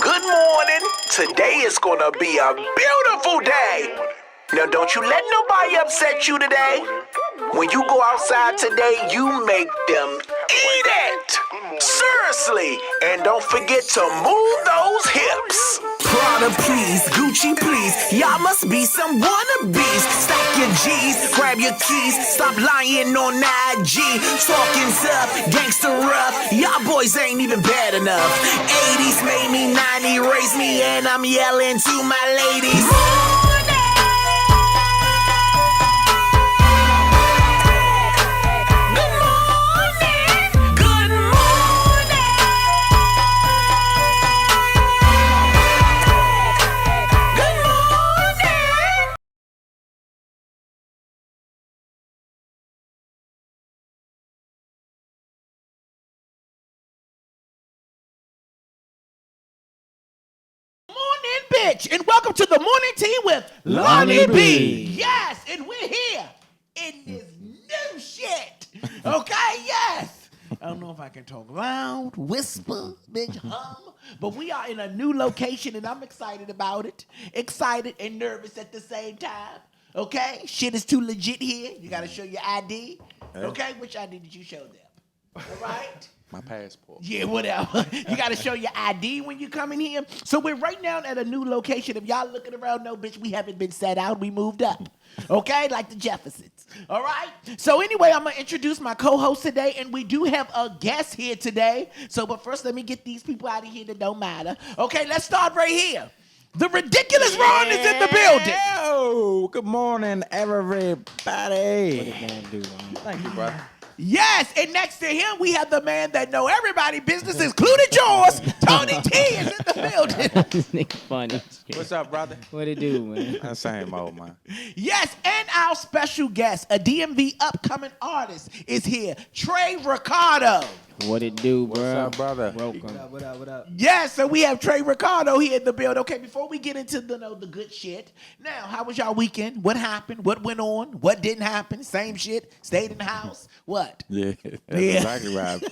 Good morning. Today is gonna be a beautiful day. Now don't you let nobody upset you today. When you go outside today, you make them eat it. Seriously. And don't forget to move those hips. Prada please, Gucci please. Y'all must be some wannabes. Stack your G's, grab your keys. Stop lying on IG. Talking tough, gangster rough. Y'all boys ain't even bad enough. 80s made me, 90 raised me, and I'm yelling to my ladies. Bitch, and welcome to the morning tea with Lonnie B. Yes, and we're here in this new shit. Okay, yes. I don't know if I can talk loud, whisper, bitch, hum, but we are in a new location and I'm excited about it. Excited and nervous at the same time. Okay, shit is too legit here. You gotta show your ID. Okay, which ID did you show them? All right. My passport. Yeah, whatever. You got to show your ID when you come in here. So we're right now at a new location. If y'all looking around, no, bitch, we haven't been set out. We moved up. Okay? Like the Jeffersons. All right? So anyway, I'm going to introduce my co-host today, and we do have a guest here today. So, but first, let me get these people out of here that don't matter. Okay, let's start right here. The ridiculous Ron is in the building. Oh, good morning, everybody. What did man do, man? Thank you, brother. Yes, and next to him, we have the man that know everybody business, including yours. Tony T is in the building. This nigga funny. What's up, brother? What it do, man? That same old man. Yes, and our special guest, a DMV upcoming artist, is here, Trey Ricardo. What it do, bro? What's up, brother? Welcome. What up? Yes, so we have Trey Ricardo here in the building. Okay, before we get into the good shit, now, how was y'all weekend? What happened? What went on? What didn't happen? Same shit? Stayed in the house? What? Yeah, that's exactly right.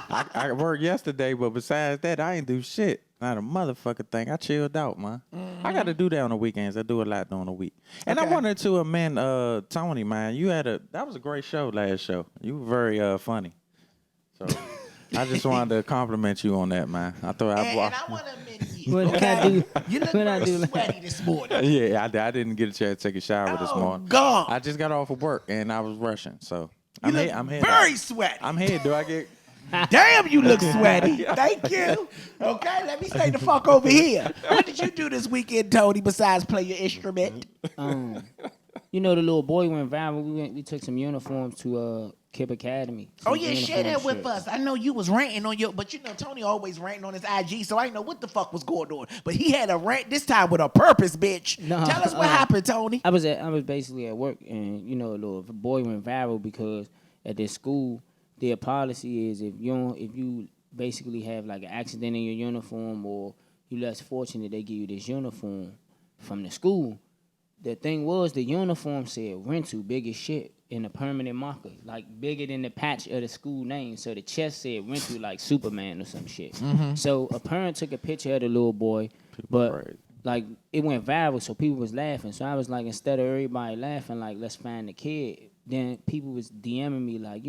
I worked yesterday, but besides that, I ain't do shit. Not a motherfucking thing. I chilled out, man. I got to do that on the weekends. I do a lot during the week. And I wanted to amend Tony, man. That was a great show last show. You were very funny. So I just wanted to compliment you on that, man. I thought and I want to admit you. What did I do? You look very sweaty this morning. Yeah, I didn't get a chance to take a shower this morning. God. I just got off of work and I was rushing, so I'm here. Very sweaty. I'm here. Do I get? Damn, you look sweaty. Thank you. Okay, let me stay the fuck over here. What did you do this weekend, Tony, besides play your instrument? You know the little boy went viral. We took some uniforms to Kip Academy. Oh yeah, share that with us. I know you was ranting on but you know Tony always ranting on his IG, so I didn't know what the fuck was going on. But he had a rant this time with a purpose, bitch. No, Tell us what happened, Tony. I was basically at work, and you know a little boy went viral because at this school their policy is if you basically have like an accident in your uniform or you less fortunate, they give you this uniform from the school. The thing was, the uniform said rental, big as shit, in a permanent marker, like bigger than the patch of the school name. So the chest said rental like Superman or some shit. Mm-hmm. So a parent took a picture of the little boy, but like it went viral, so people was laughing. So I was like, instead of everybody laughing, like let's find the kid. Then people was DMing me like,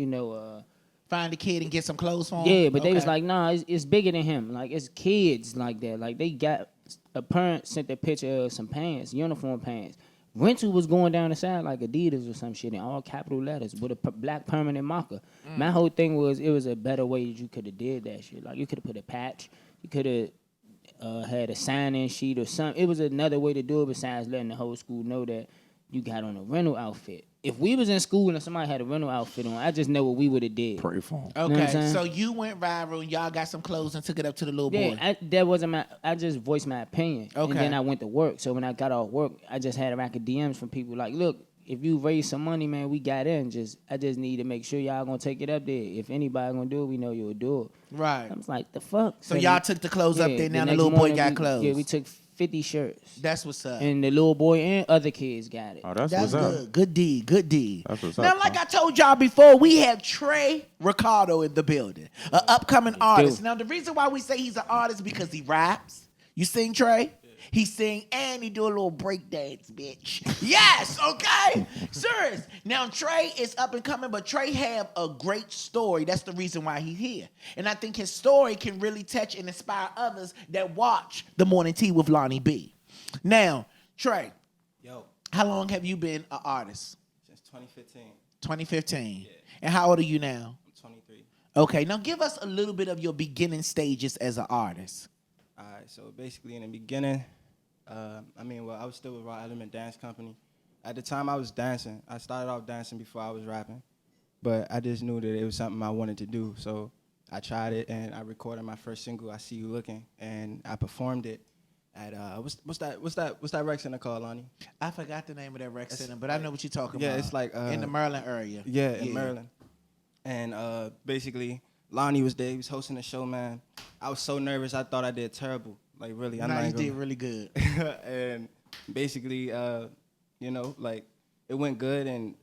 find the kid and get some clothes for him? Yeah, but they was like, nah, it's bigger than him. Like, it's kids like that. Like, they got, a parent sent a picture of some pants, uniform pants. Rental was going down the side like Adidas or some shit in all capital letters with a black permanent marker. My whole thing was, it was a better way that you could have did that shit. Like, you could have put a patch. You could have had a sign-in sheet or something. It was another way to do it besides letting the whole school know that you got on a rental outfit. If we was in school and somebody had a rental outfit on, I just know what we would have did. Pray for him. Okay, so you went viral and y'all got some clothes and took it up to the little boy. I just voiced my opinion. Okay. And then I went to work. So when I got off work, I just had a rack of DMs from people like, look, if you raise some money, man, we got in. I just need to make sure y'all gonna take it up there. If anybody gonna do it, we know you'll do it. Right. I was like, the fuck? So y'all took the clothes up there. Now the little boy got clothes. Yeah, we took 50 shirts. That's what's up. And the little boy and other kids got it. Oh, that's what's good. Up. Good deed. Good deed. That's what's now, up, like I told y'all before, we have Trey Ricardo in the building, an upcoming artist. Now, the reason why we say he's an artist because he raps, You sing, Trey? Yeah. He sing and he do a little break dance, bitch. Yes, okay? Serious. Now, Trey is up and coming, but Trey have a great story. That's the reason why he's here. And I think his story can really touch and inspire others that watch The Morning Tea with Lonnie B. Now, Trey, how long have you been an artist? Since 2015. 2015. Yeah. And how old are you now? I'm 23. Okay, now give us a little bit of your beginning stages as an artist. All right, so basically in the beginning, I was still with Raw Element Dance Company. At the time I was dancing. I started off dancing before I was rapping, but I just knew that it was something I wanted to do. So I tried it and I recorded my first single, I See You Looking, and I performed it at what's that rec center called, Lonnie? I forgot the name of that rec center, but I know what you're talking yeah, about. It's like in the Maryland area. Yeah, in Maryland. And basically, Lonnie was there. He was hosting the show, man. I was so nervous. I thought I did terrible. Like, really. You did really good. And basically, it went good. And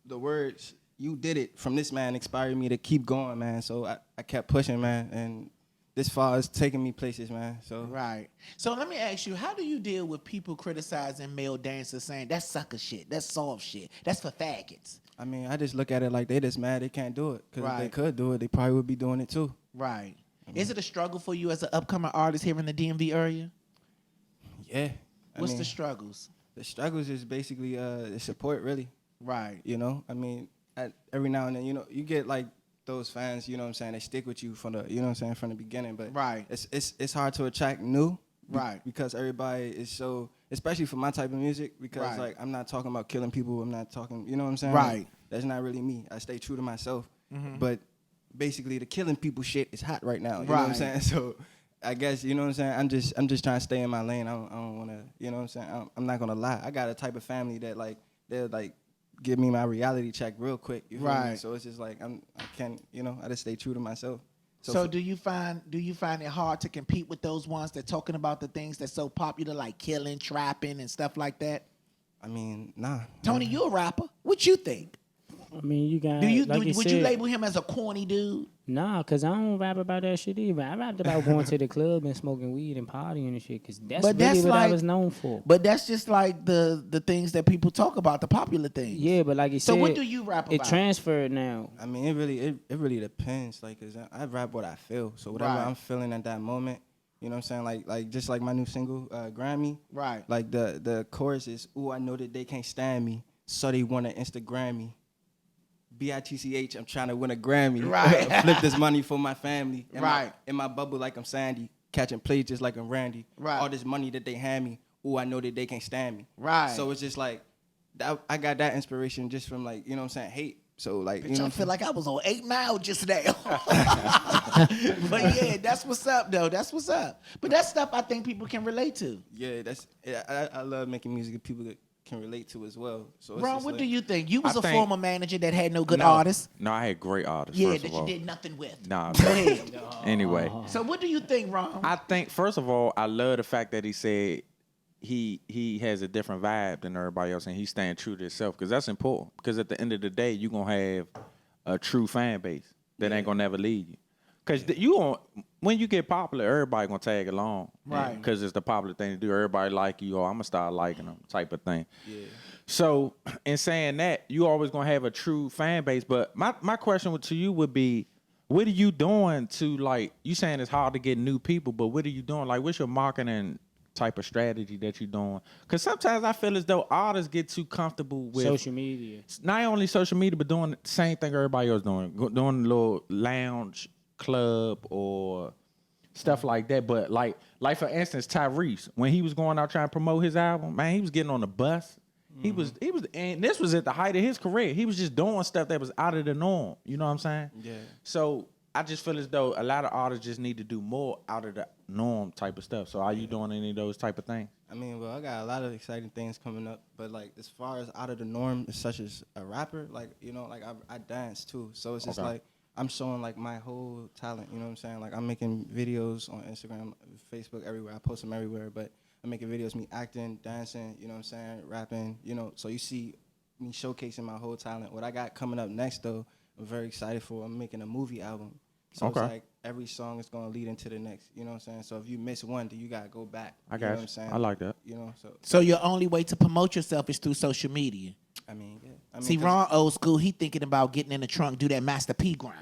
the words, "you did it," from this man inspired me to keep going, man. So I kept pushing, man. And this far is taking me places, man. So right. So let me ask you, how do you deal with people criticizing male dancers, saying that's sucker shit, that's soft shit, that's for faggots? I mean, I just look at it like they just mad they can't do it. Because if they could do it, they probably would be doing it too. Right. Is it a struggle for you as an upcoming artist here in the DMV area? Yeah. What's the struggles? The struggles is basically the support, really. Right. You know, I mean, every now and then, you get like those fans, you know what I'm saying, they stick with you from the beginning. But right. It's hard to attract new. Right. Because everybody is so, especially for my type of music, because like I'm not talking about killing people, I'm not talking, you know what I'm saying? Right. Like, that's not really me. I stay true to myself. Mm-hmm. But basically the killing people shit is hot right now. You know what I'm saying? So I guess, you know what I'm saying, I'm just trying to stay in my lane. I don't want to, you know what I'm saying? I'm not going to lie. I got a type of family that like, they'll like give me my reality check real quick. You feel me? So it's just like, I can't, I just stay true to myself. So do you find it hard to compete with those ones that talking about the things that's so popular, like killing, trapping, and stuff like that? I mean, nah. Tony, you a rapper. What you think? I mean, you got. Would you label him as a corny dude? Nah, cause I don't rap about that shit either. I rapped about going to the club and smoking weed and partying and shit, cause that's what I was known for. But that's just like the things that people talk about, the popular things. Yeah, but like you said, so what do you rap about? It transferred now. I mean, it really depends. Like, cause I rap what I feel. So whatever I'm feeling at that moment, you know what I'm saying? Like just like my new single, Grammy. Right. Like the chorus is, "Ooh, I know that they can't stand me, so they wanna Instagram me. BITCH, I'm trying to win a Grammy. Right. Flip this money for my family. Right. In my bubble like I'm Sandy, catching plays just like I'm Randy. Right. All this money that they hand me, ooh, I know that they can't stand me. Right. So it's just like, I got that inspiration just from like, you know what I'm saying, hate. So like, I feel like I was on 8 Mile just now. But yeah, that's what's up though. That's what's up. But that's stuff I think people can relate to. Yeah, I love making music that people can relate to as well. So Ron, what do you think? You was I a think- former manager that had no good artists. No, I had great artists. Yeah, first that of you all. did nothing with. Nah. Go ahead. Anyway, So what do you think, Ron? I think first of all, I love the fact that he said he has a different vibe than everybody else, and he's staying true to himself, because that's important. Because at the end of the day, you gonna have a true fan base that ain't gonna never leave you. Because when you get popular, everybody gonna tag along, right? Because it's the popular thing to do. Everybody like you, or I'm gonna start liking them, type of thing. Yeah. So in saying that, you always gonna have a true fan base. But my question to you would be, what are you doing to, like, you saying it's hard to get new people, but what are you doing? Like, what's your marketing type of strategy that you're doing? Because sometimes I feel as though artists get too comfortable with social media. Not only social media, but doing the same thing everybody else doing. Doing a little lounge club or stuff like that. But like for instance, Tyrese, when he was going out trying to promote his album, man, he was getting on the bus. He was, and this was at the height of his career. He was just doing stuff that was out of the norm. You know what I'm saying? Yeah. So I just feel as though a lot of artists just need to do more out of the norm type of stuff. So are you doing any of those type of things? I mean, well, I got a lot of exciting things coming up, but like as far as out of the norm, such as a rapper, like, like I dance too. So it's just like I'm showing like my whole talent. You know what I'm saying? Like I'm making videos on Instagram, Facebook, everywhere. I post them everywhere, but I'm making videos, me acting, dancing, you know what I'm saying, rapping, so you see me showcasing my whole talent. What I got coming up next, though, I'm very excited for. I'm making a movie album. So Okay. it's like every song is gonna lead into the next. You know what I'm saying? So if you miss one, then you gotta go back. I You know got what you. I'm saying? I like that. You know, so So your only way to promote yourself is through social media. I mean, yeah. I mean, See, 'cause- Ron old school. He thinking about getting in the trunk, do that Master P grind.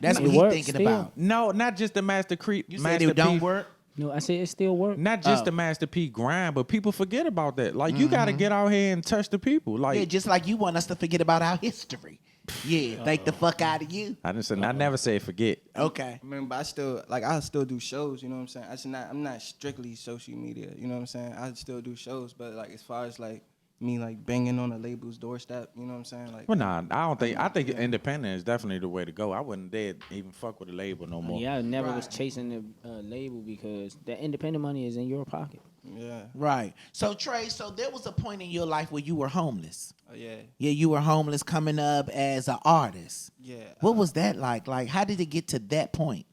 That's It what he works thinking still. about. No, not just the Master Creep. You said Master it don't P, work. No, I said it still works. Not just Oh. the Master P grind, but people forget about that. Like you got to get out here and touch the people. Like Yeah, just like you want us to forget about our history. Yeah, thank the fuck out of you. I didn't say. I never say forget. Okay. I mean, but I still do shows. You know what I'm saying? I'm not strictly social media. You know what I'm saying? I still do shows, but like as far as like me like banging on a label's doorstep, you know what I'm saying? Like, Well, nah, I don't think. I think independent is definitely the way to go. I wouldn't dare even fuck with a label no more. Yeah, I never was Right. chasing the label because the independent money is in your pocket. yeah, Right. So Trey, so there was a point in your life where you were homeless. oh yeah, Yeah, you were homeless coming up as an artist. yeah. What was that like? Like, how did it get to that point?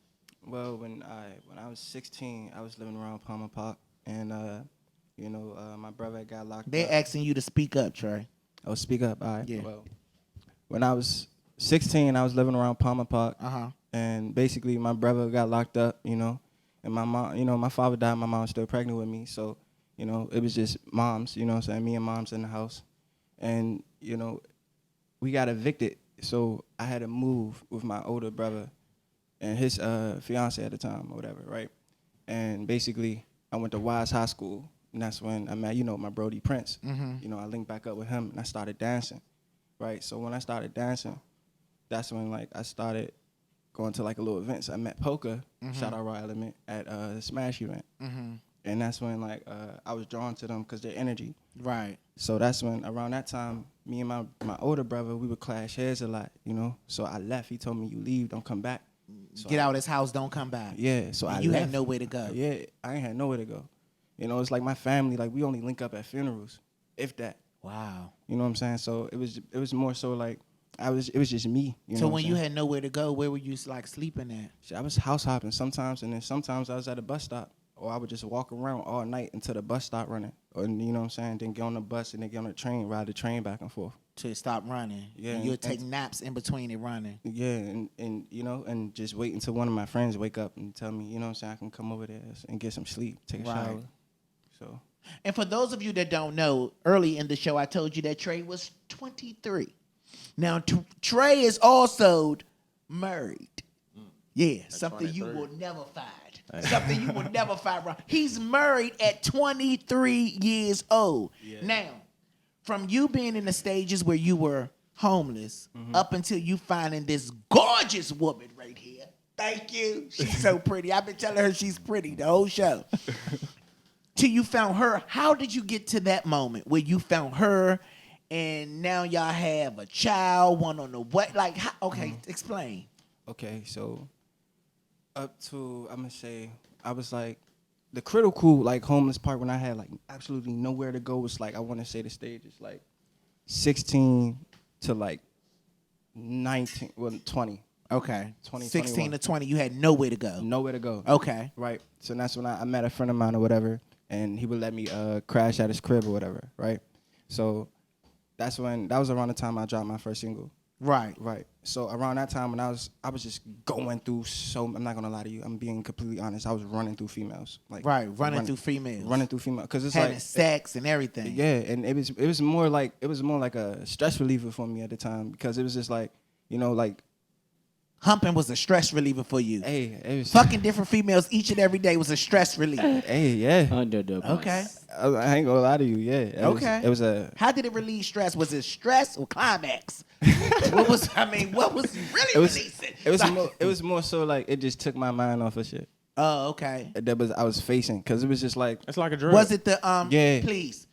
Well, when I was 16, I was living around Palmer Park, and my brother got locked They're up. asking you to speak up, Trey. Oh, speak up. All right. Yeah. Well, when I was 16, I was living around Palmer Park, Uh-huh. and basically my brother got locked up, and my mom, my father died, my mom was still pregnant with me, so, it was just moms, you know what I'm saying, me and moms in the house, and, we got evicted, so I had to move with my older brother and his fiance at the time or whatever, right? And basically, I went to Wise High School, and that's when I met, my Brody Prince. I linked back up with him, and I started dancing, right? So when I started dancing, that's when, like, I started going to, like, a little events. I met Polka, shout out Raw Element, at a Smash event. And that's when, like, I was drawn to them because their energy. Right. So that's when, around that time, me and my older brother, we would clash heads a lot, So I left. He told me, you leave, don't come back. So Get out his house, don't come back. Yeah, so And I you left. had nowhere to go. Yeah, I ain't had nowhere to go. It's like my family, like, we only link up at funerals, if that. Wow. You know what I'm saying? So it was more so like, it was just me. So know when what I'm you saying? had nowhere to go, where were you like sleeping at? Shit, I was house hopping sometimes, and then sometimes I was at a bus stop, or I would just walk around all night until the bus stopped running, or you know what I'm saying? Then get on the bus and then get on the train, ride the train back and forth. To stop running. Yeah, And you'll and- take naps in between it running. Yeah, and and just wait until one of my friends wake up and tell me, you know what I'm saying, I can come over there and get some sleep, take a Right. shower. So And for those of you that don't know, early in the show, I told you that Trey was 23. Now, Trey is also married. Yeah, something you 23. will never find. Something you will never find wrong. He's married at 23 years old. Now, from you being in the stages where you were homeless up until you finding this gorgeous woman right here. Thank you. She's so pretty. I've been telling her she's pretty the whole show. Till you found her, how did you get to that moment where you found her and now y'all have a child, one on the way? Like, okay, explain. okay, so up to, I'm gonna say, I was like, the critical like homeless part when I had like absolutely nowhere to go was like, I want to say the stage is like 16 to like 19, well 20. Okay. 20, 16 21. to 20, you had nowhere to go. Nowhere to go. Okay. Right. So that's when I met a friend of mine or whatever, and he would let me crash at his crib or whatever. Right. So that was around the time I dropped my first single. Right. Right. So around that time when I was just going through I'm not gonna lie to you, I'm being completely honest. I was running through females. Like Running through females. Running through females. Cause it's Having like sex and everything. yeah, and it was more like a stress reliever for me at the time because it was just like, like Humping was a stress reliever for you. hey, it was Fucking different females each and every day was a stress reliever. hey, yeah. Under the bus. Okay. I ain't gonna lie to you, yeah. Okay. It was a How did it relieve stress? Was it stress or climax? what was you really releasing? it was more so like it just took my mind off of shit Oh, okay. that I was facing because it was just like It's like a drug. Was it the Yeah. please.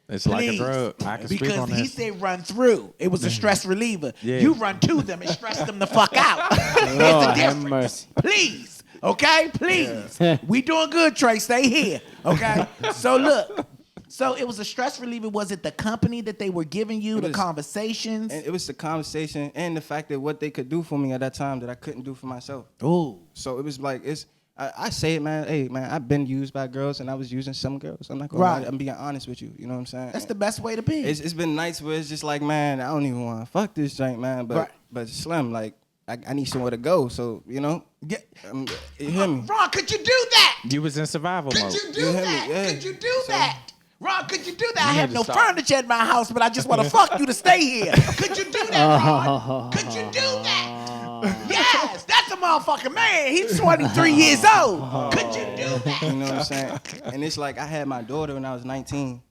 It's like a please. drug. I can speak Because on he this. said run through. It was a stress reliever. Yeah. You run to them and stress them the fuck out. It's Lord the have difference. mercy. Please. Okay? Please. We doing good, Trey. Stay here. Okay? So look. So it was a stress reliever. Was it the company that they were giving you, the was- conversations? and it was the conversation and the fact that what they could do for me at that time that I couldn't do for myself. Ooh. So it was like I say it, man. Hey, man, I've been used by girls and I was using some girls. I'm not gonna lie. Right. I'm being honest with you. You know what I'm saying? That's the best way to be. It's been nights where it's just like, man, I don't even want to fuck this joint, man. But Right. but Slim, like, I need somewhere to go. So you know, you hear me? Ron, could you do that? You was in survival Could mode. you do You hear me? that? Yeah. Could you do that? Ron, could you do that? I You have need no to stop. furniture at my house, but I just want to fuck you to stay here. Could you do that, Ron? Could you do that? Yes, that's a motherfucking man. He's 23 years old. Could you do that? You know what I'm saying? And it's like I had my daughter when I was 19.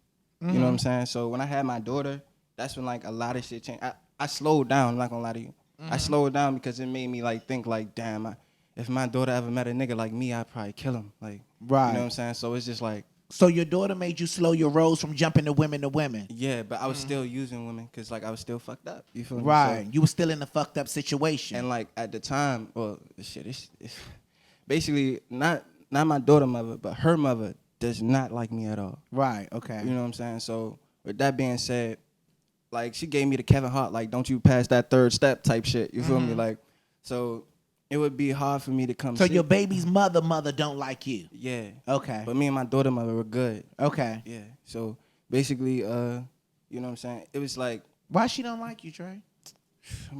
You know what I'm saying? So when I had my daughter, that's when like a lot of shit changed. I slowed down. I'm not gonna lie to you. I slowed down because it made me like think like, damn, if my daughter ever met a nigga like me, I'd probably kill him. Like, Right. You know what I'm saying? So it's just like, So your daughter made you slow your rolls from jumping to women to women. yeah, but I was still using women because like I was still fucked up. You feel me? Right. So, You were still in a fucked up situation. and like at the time, well, shit, it's basically not my daughter mother, but her mother does not like me at all. Right. Okay. You know what I'm saying? So with that being said, like she gave me the Kevin Hart, like don't you pass that third step type shit. You feel me? Like, so it would be hard for me to come. So see. your baby's mother don't like you. Yeah. Okay. But me and my daughter mother were good. Okay. Yeah. So basically, you know what I'm saying? It was like Why she don't like you, Trey?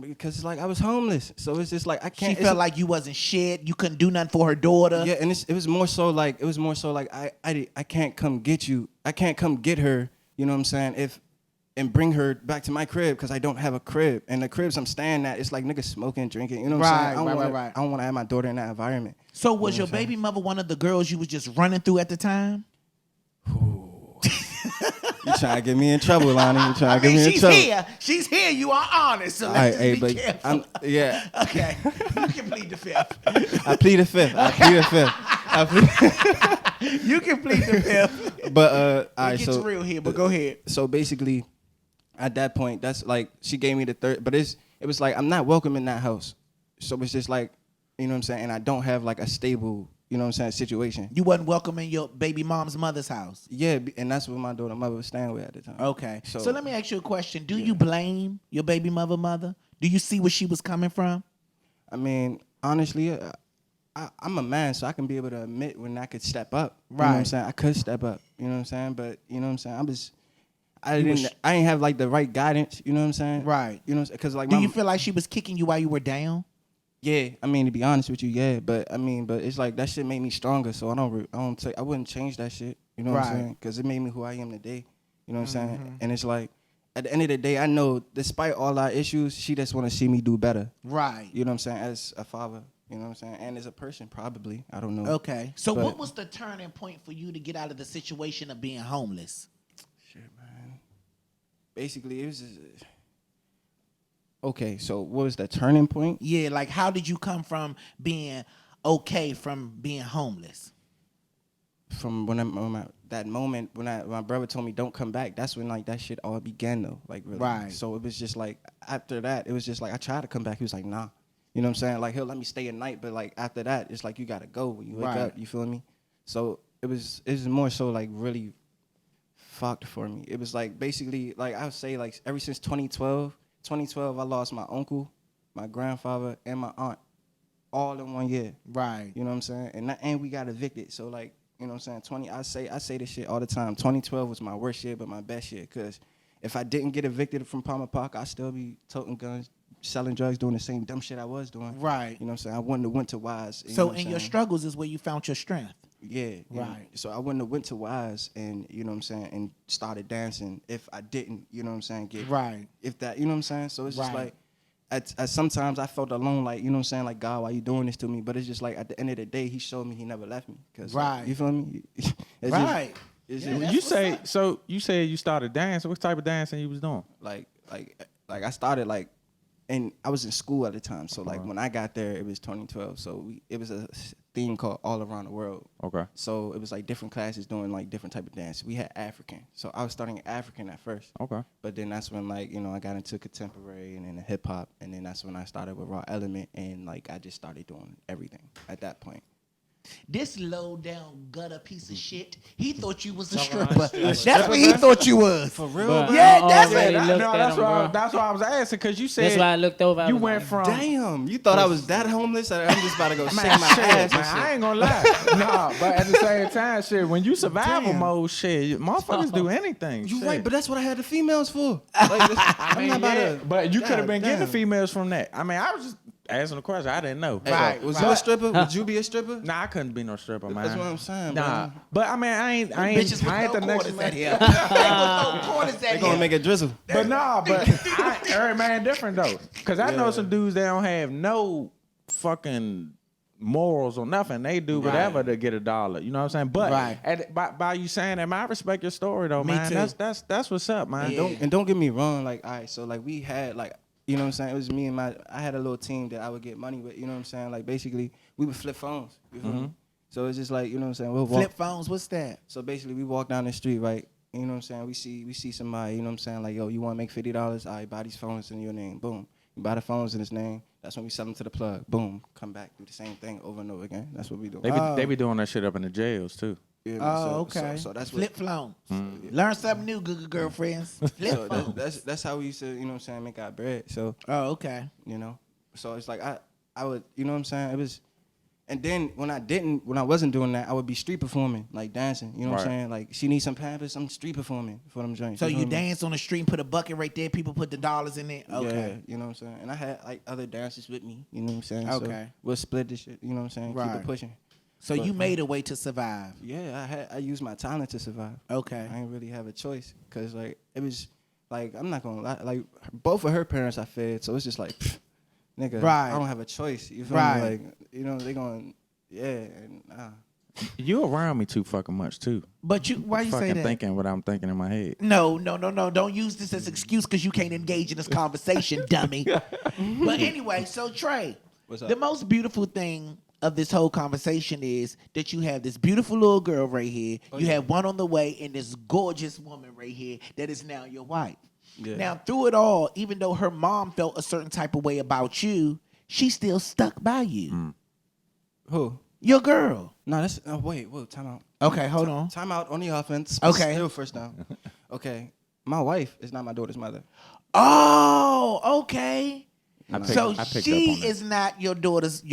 because it's like I was homeless, so it's just like I She can't. felt like you wasn't shit. You couldn't do nothing for her daughter. Yeah, and it was more so like I can't come get you. I can't come get her. You know what I'm saying? And bring her back to my crib because I don't have a crib. And the cribs I'm staying at, it's like niggas smoking, drinking. You know what I'm saying? Right. I don't want to have my daughter in that environment. So was You know your what I'm baby mother one of the girls you was just running through at the time? You trying to get me in trouble, Lonnie? You trying I to get mean, me in she's trouble? here. She's here. You are honest. So All let's right, just be but careful. yeah. Okay. You can plead the fifth. I plead the fifth. You can plead the fifth. But all right, It gets so real here, but go ahead. so basically, at that point, that's like she gave me the third. But it was like I'm not welcome in that house. So it's just like, you know what I'm saying. And I don't have like a stable, you know what I'm saying, situation. You wasn't welcome in your baby mom's mother's house. Yeah, and that's what my daughter mother was staying with at the time. Okay. So So let me ask you a question. Do you blame your baby mother? Do you see where she was coming from? I mean, honestly, I'm a man, so I can be able to admit when I could step up. You know what I'm Right. saying? I could step up. You know what I'm saying? But you know what I'm saying? I was- ain't have like the right guidance. You know what I'm saying? Right. You know, because like Do my, you feel like she was kicking you while you were down? yeah. I mean, to be honest with you, yeah. But it's like that shit made me stronger. So I wouldn't change that shit. You know what Right. I'm saying? Because it made me who I am today. You know what I'm saying? And it's like at the end of the day, I know despite all our issues, she just want to see me do better. Right. You know what I'm saying? As a father, you know what I'm saying? And as a person, probably. I don't know. Okay. So But- what was the turning point for you to get out of the situation of being homeless? Shit, man. Basically, it was just, okay, so what was the turning point? Yeah, like how did you come from being okay from being homeless? From when my brother told me don't come back, that's when like that shit all began though. Like really. Right. So it was just like after that, it was just like I tried to come back. He was like, nah. You know what I'm saying? Like he'll let me stay at night, but like after that, it's like you gotta go when you wake Right. up. You feel me? So it was more so like really fucked for me. It was like basically like I would say like ever since 2012, I lost my uncle, my grandfather, and my aunt all in 1 year. Right. You know what I'm saying? And we got evicted. So like, you know what I'm saying? I say this shit all the time. 2012 was my worst year, but my best year. Cause if I didn't get evicted from Palmer Park, I'd still be toting guns, selling drugs, doing the same dumb shit I was doing. Right. You know what I'm saying? I wouldn't have went to Wise. You know So what I'm in your saying? struggles is where you found your strength. Yeah. Right. So I wouldn't have went to Wise and, you know what I'm saying, and started dancing if I didn't, you know what I'm saying, get Right. if that, you know what I'm saying? So it's just Right. like at sometimes I felt alone, like, you know what I'm saying, like, God, why you doing this to me? But it's just like at the end of the day, he showed me he never left me. Cause Right. Like, you feel me? It's Right. It's Yeah, just, that's You what's say up. so. You said you started dancing. What type of dancing you was doing? like I started like, and I was in school at the time. So like when I got there, it was 2012. So it was a thing called All Around the World. Okay. So it was like different classes doing like different type of dance. We had African. So I was starting African at first. Okay. But then that's when like, you know, I got into contemporary and then hip hop. And then that's when I started with Raw Element. And like I just started doing everything at that point. This low down gutter piece of shit, he thought you was a Talking about stripper. stripper. That's what he thought you was. For real, Bruh, Yeah, I that's already it. looked No, at that's him, why. bro. That's why I was asking because you said That's why I looked over. I you was went like, from. Damn, you thought I was that homeless? I'm just about to go shake Man, my shit, ass. man, I ain't gonna lie. Nah, but at the same time, shit, when you survival Damn. mode, shit, motherfuckers do anything. You shit. right, but that's what I had the females for. Like, I'm not about to. But you could have God been getting the damn. females from that. I mean, I was just asking the question. I didn't know. Right. Was you a stripper? Would you be a stripper? Nah, I couldn't be no stripper, man. That's what I'm saying, Nah, bro. but I mean, I ain't Bitches with I ain't no the next quarters man. at here. They with no quarters at They here. gonna make it drizzle. But nah, but every man different though. Cause I know some dudes that don't have no fucking morals or nothing. They do whatever to get $1. You know what I'm saying? But by you saying that, man, I respect your story though, Me man. too. That's what's up, man. Yeah. Don't get me wrong. Like, all right, so like we had like, you know what I'm saying? It was me and I had a little team that I would get money with. You know what I'm saying? Like basically, we would flip phones. You feel me? So it's just like, you know what I'm saying? We'll Flip phones, what's that? So basically, we walk down the street, right? You know what I'm saying? We see somebody, you know what I'm saying? Like, yo, you want to make $50? All right, buy these phones in your name. Boom. You buy the phones in his name. That's when we sell them to the plug. Boom. Come back, do the same thing over and over again. That's what we do. They be doing that shit up in the jails too. Yeah, Okay. So that's Flip phones. Learn something new, good girlfriends. Flip So phones. that's how we used to, you know what I'm saying, make our bread. So, Oh, okay. you know. So it's like I would, you know what I'm saying? It was, and then when I wasn't doing that, I would be street performing, like dancing. You know what I'm saying? Like she needs some Pampers, I'm street performing for them joints. So know you what I mean? dance on the street and put a bucket right there. People put the dollars in it. Okay. Yeah, you know what I'm saying? And I had like other dancers with me, you know what I'm saying? Okay. So we'll split this shit, you know what I'm saying? Keep Right. it pushing. So you made a way to survive. Yeah, I used my talent to survive. Okay. I didn't really have a choice because like it was like I'm not gonna lie, like both of her parents I fed, so it's just like, pff, nigga, Right. I don't have a choice. You feel Right. me? Like you know they going, yeah, and You around me too fucking much too. But why you say Fucking that? thinking what I'm thinking in my head. No. Don't use this as excuse because you can't engage in this conversation, dummy. But anyway, so Trey, What's up? the most beautiful thing of this whole conversation is that you have this beautiful little girl right here. You have one on the way and this gorgeous woman right here that is now your wife. Yeah. Now, through it all, even though her mom felt a certain type of way about you, she still stuck by you. who? Your girl. No, that's wait, time out. Okay, hold on. Time out on the offense. Okay. Still first down. Okay, my wife is not my daughter's mother. Oh, okay. I picked So up on she that. is not your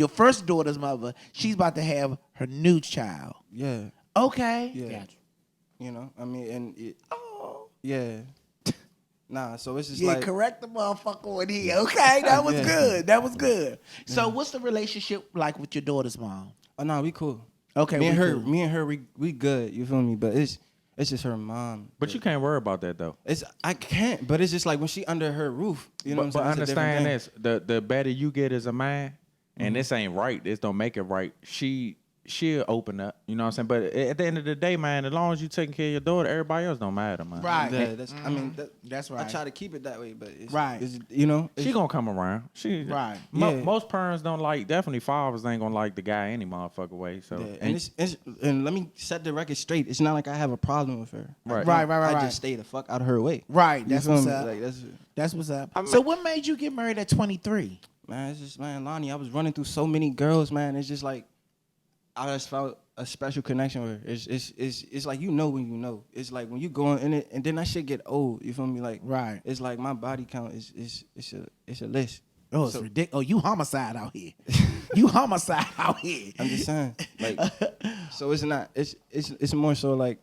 first daughter's mother. She's about to have her new child. Yeah, Okay. yeah. Gotcha. You know, I mean, and yeah. Nah, so it's just Yeah, like correct the motherfucker in here. Okay, that was Yeah. good. That was good. So what's the relationship like with your daughter's mom? oh no, we cool. Okay, me and we her, cool. we good. You feel me? But it's just her mom. But you can't worry about that though. I can't. But it's just like when she under her roof. You know But what I'm saying? It's a different understand thing. this: the better you get as a man, and this ain't right. This don't make it right. She'll open up. You know what I'm saying? But at the end of the day, man, as long as you taking care of your daughter, everybody else don't matter, man. Right. Yeah, that's. I mean, That's I right. try to keep it that way, but it's, Right. It's, you know, She gonna come around. Right. Yeah. Most parents don't like. Definitely fathers ain't gonna like the guy any motherfucker way. So yeah, and let me set the record straight. It's not like I have a problem with her. Right. Right. I just stay the fuck out of her way. Right. You That's feel what's me? up. Like That's what's up. So what made you get married at 23? man, it's just man, Lonnie. I was running through so many girls, man. It's just like I just felt a special connection with her. It's like you know when you know. It's like when you go in it, and then that shit get old. You feel me? Like Right. It's like my body count is it's a list. Oh, it's So- ridiculous. Oh, you homicide out here. You homicide out here. I'm just saying, like, so it's not. It's more so like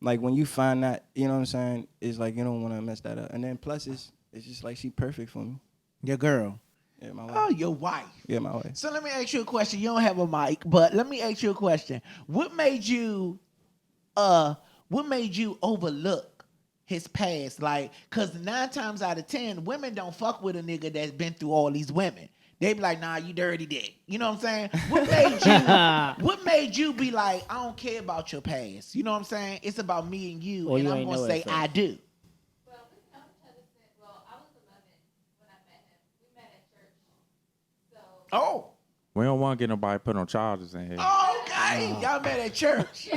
when you find that, you know what I'm saying. It's like you don't want to mess that up. And then plus it's just like she perfect for me. Your girl. Yeah, my wife. Oh, your wife. Yeah, my wife. So let me ask you a question. You don't have a mic, but let me ask you a question. What made you overlook his past? Like, cause 9 times out of 10, women don't fuck with a nigga that's been through all these women. They be like, nah, you dirty dick. You know what I'm saying? What made you be like, I don't care about your past? You know what I'm saying? It's about me and you, Or and you I'm ain't gonna know say at first. I do. Well, we know each other since, I was 11 when I met him. We met at church. So, Oh. we don't want to get nobody put on charges in here. Okay. Y'all met at church.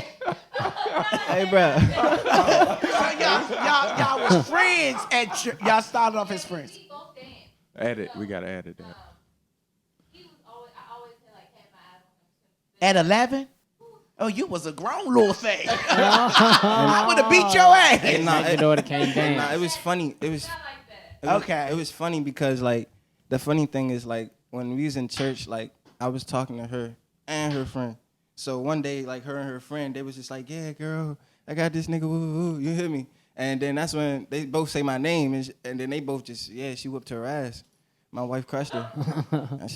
Hey, bro. So y'all was friends at church. Y'all started off as friends. we both danced. Edit. We gotta edit that. He was always, I always had my eyes on him. At 11? Oh, you was a grown little thing. I would have beat your ass. Hey, nah, Your daughter can't dance. nah, it was funny. It was. Not like that. Okay. It was funny because like the funny thing is like when we was in church, like I was talking to her and her friend. So one day, like her and her friend, they was just like, "Yeah, girl, I got this nigga, woo, woo, woo." You hear me? And then that's when they both say my name, and then they both just, yeah, she whooped her ass. My wife crushed her.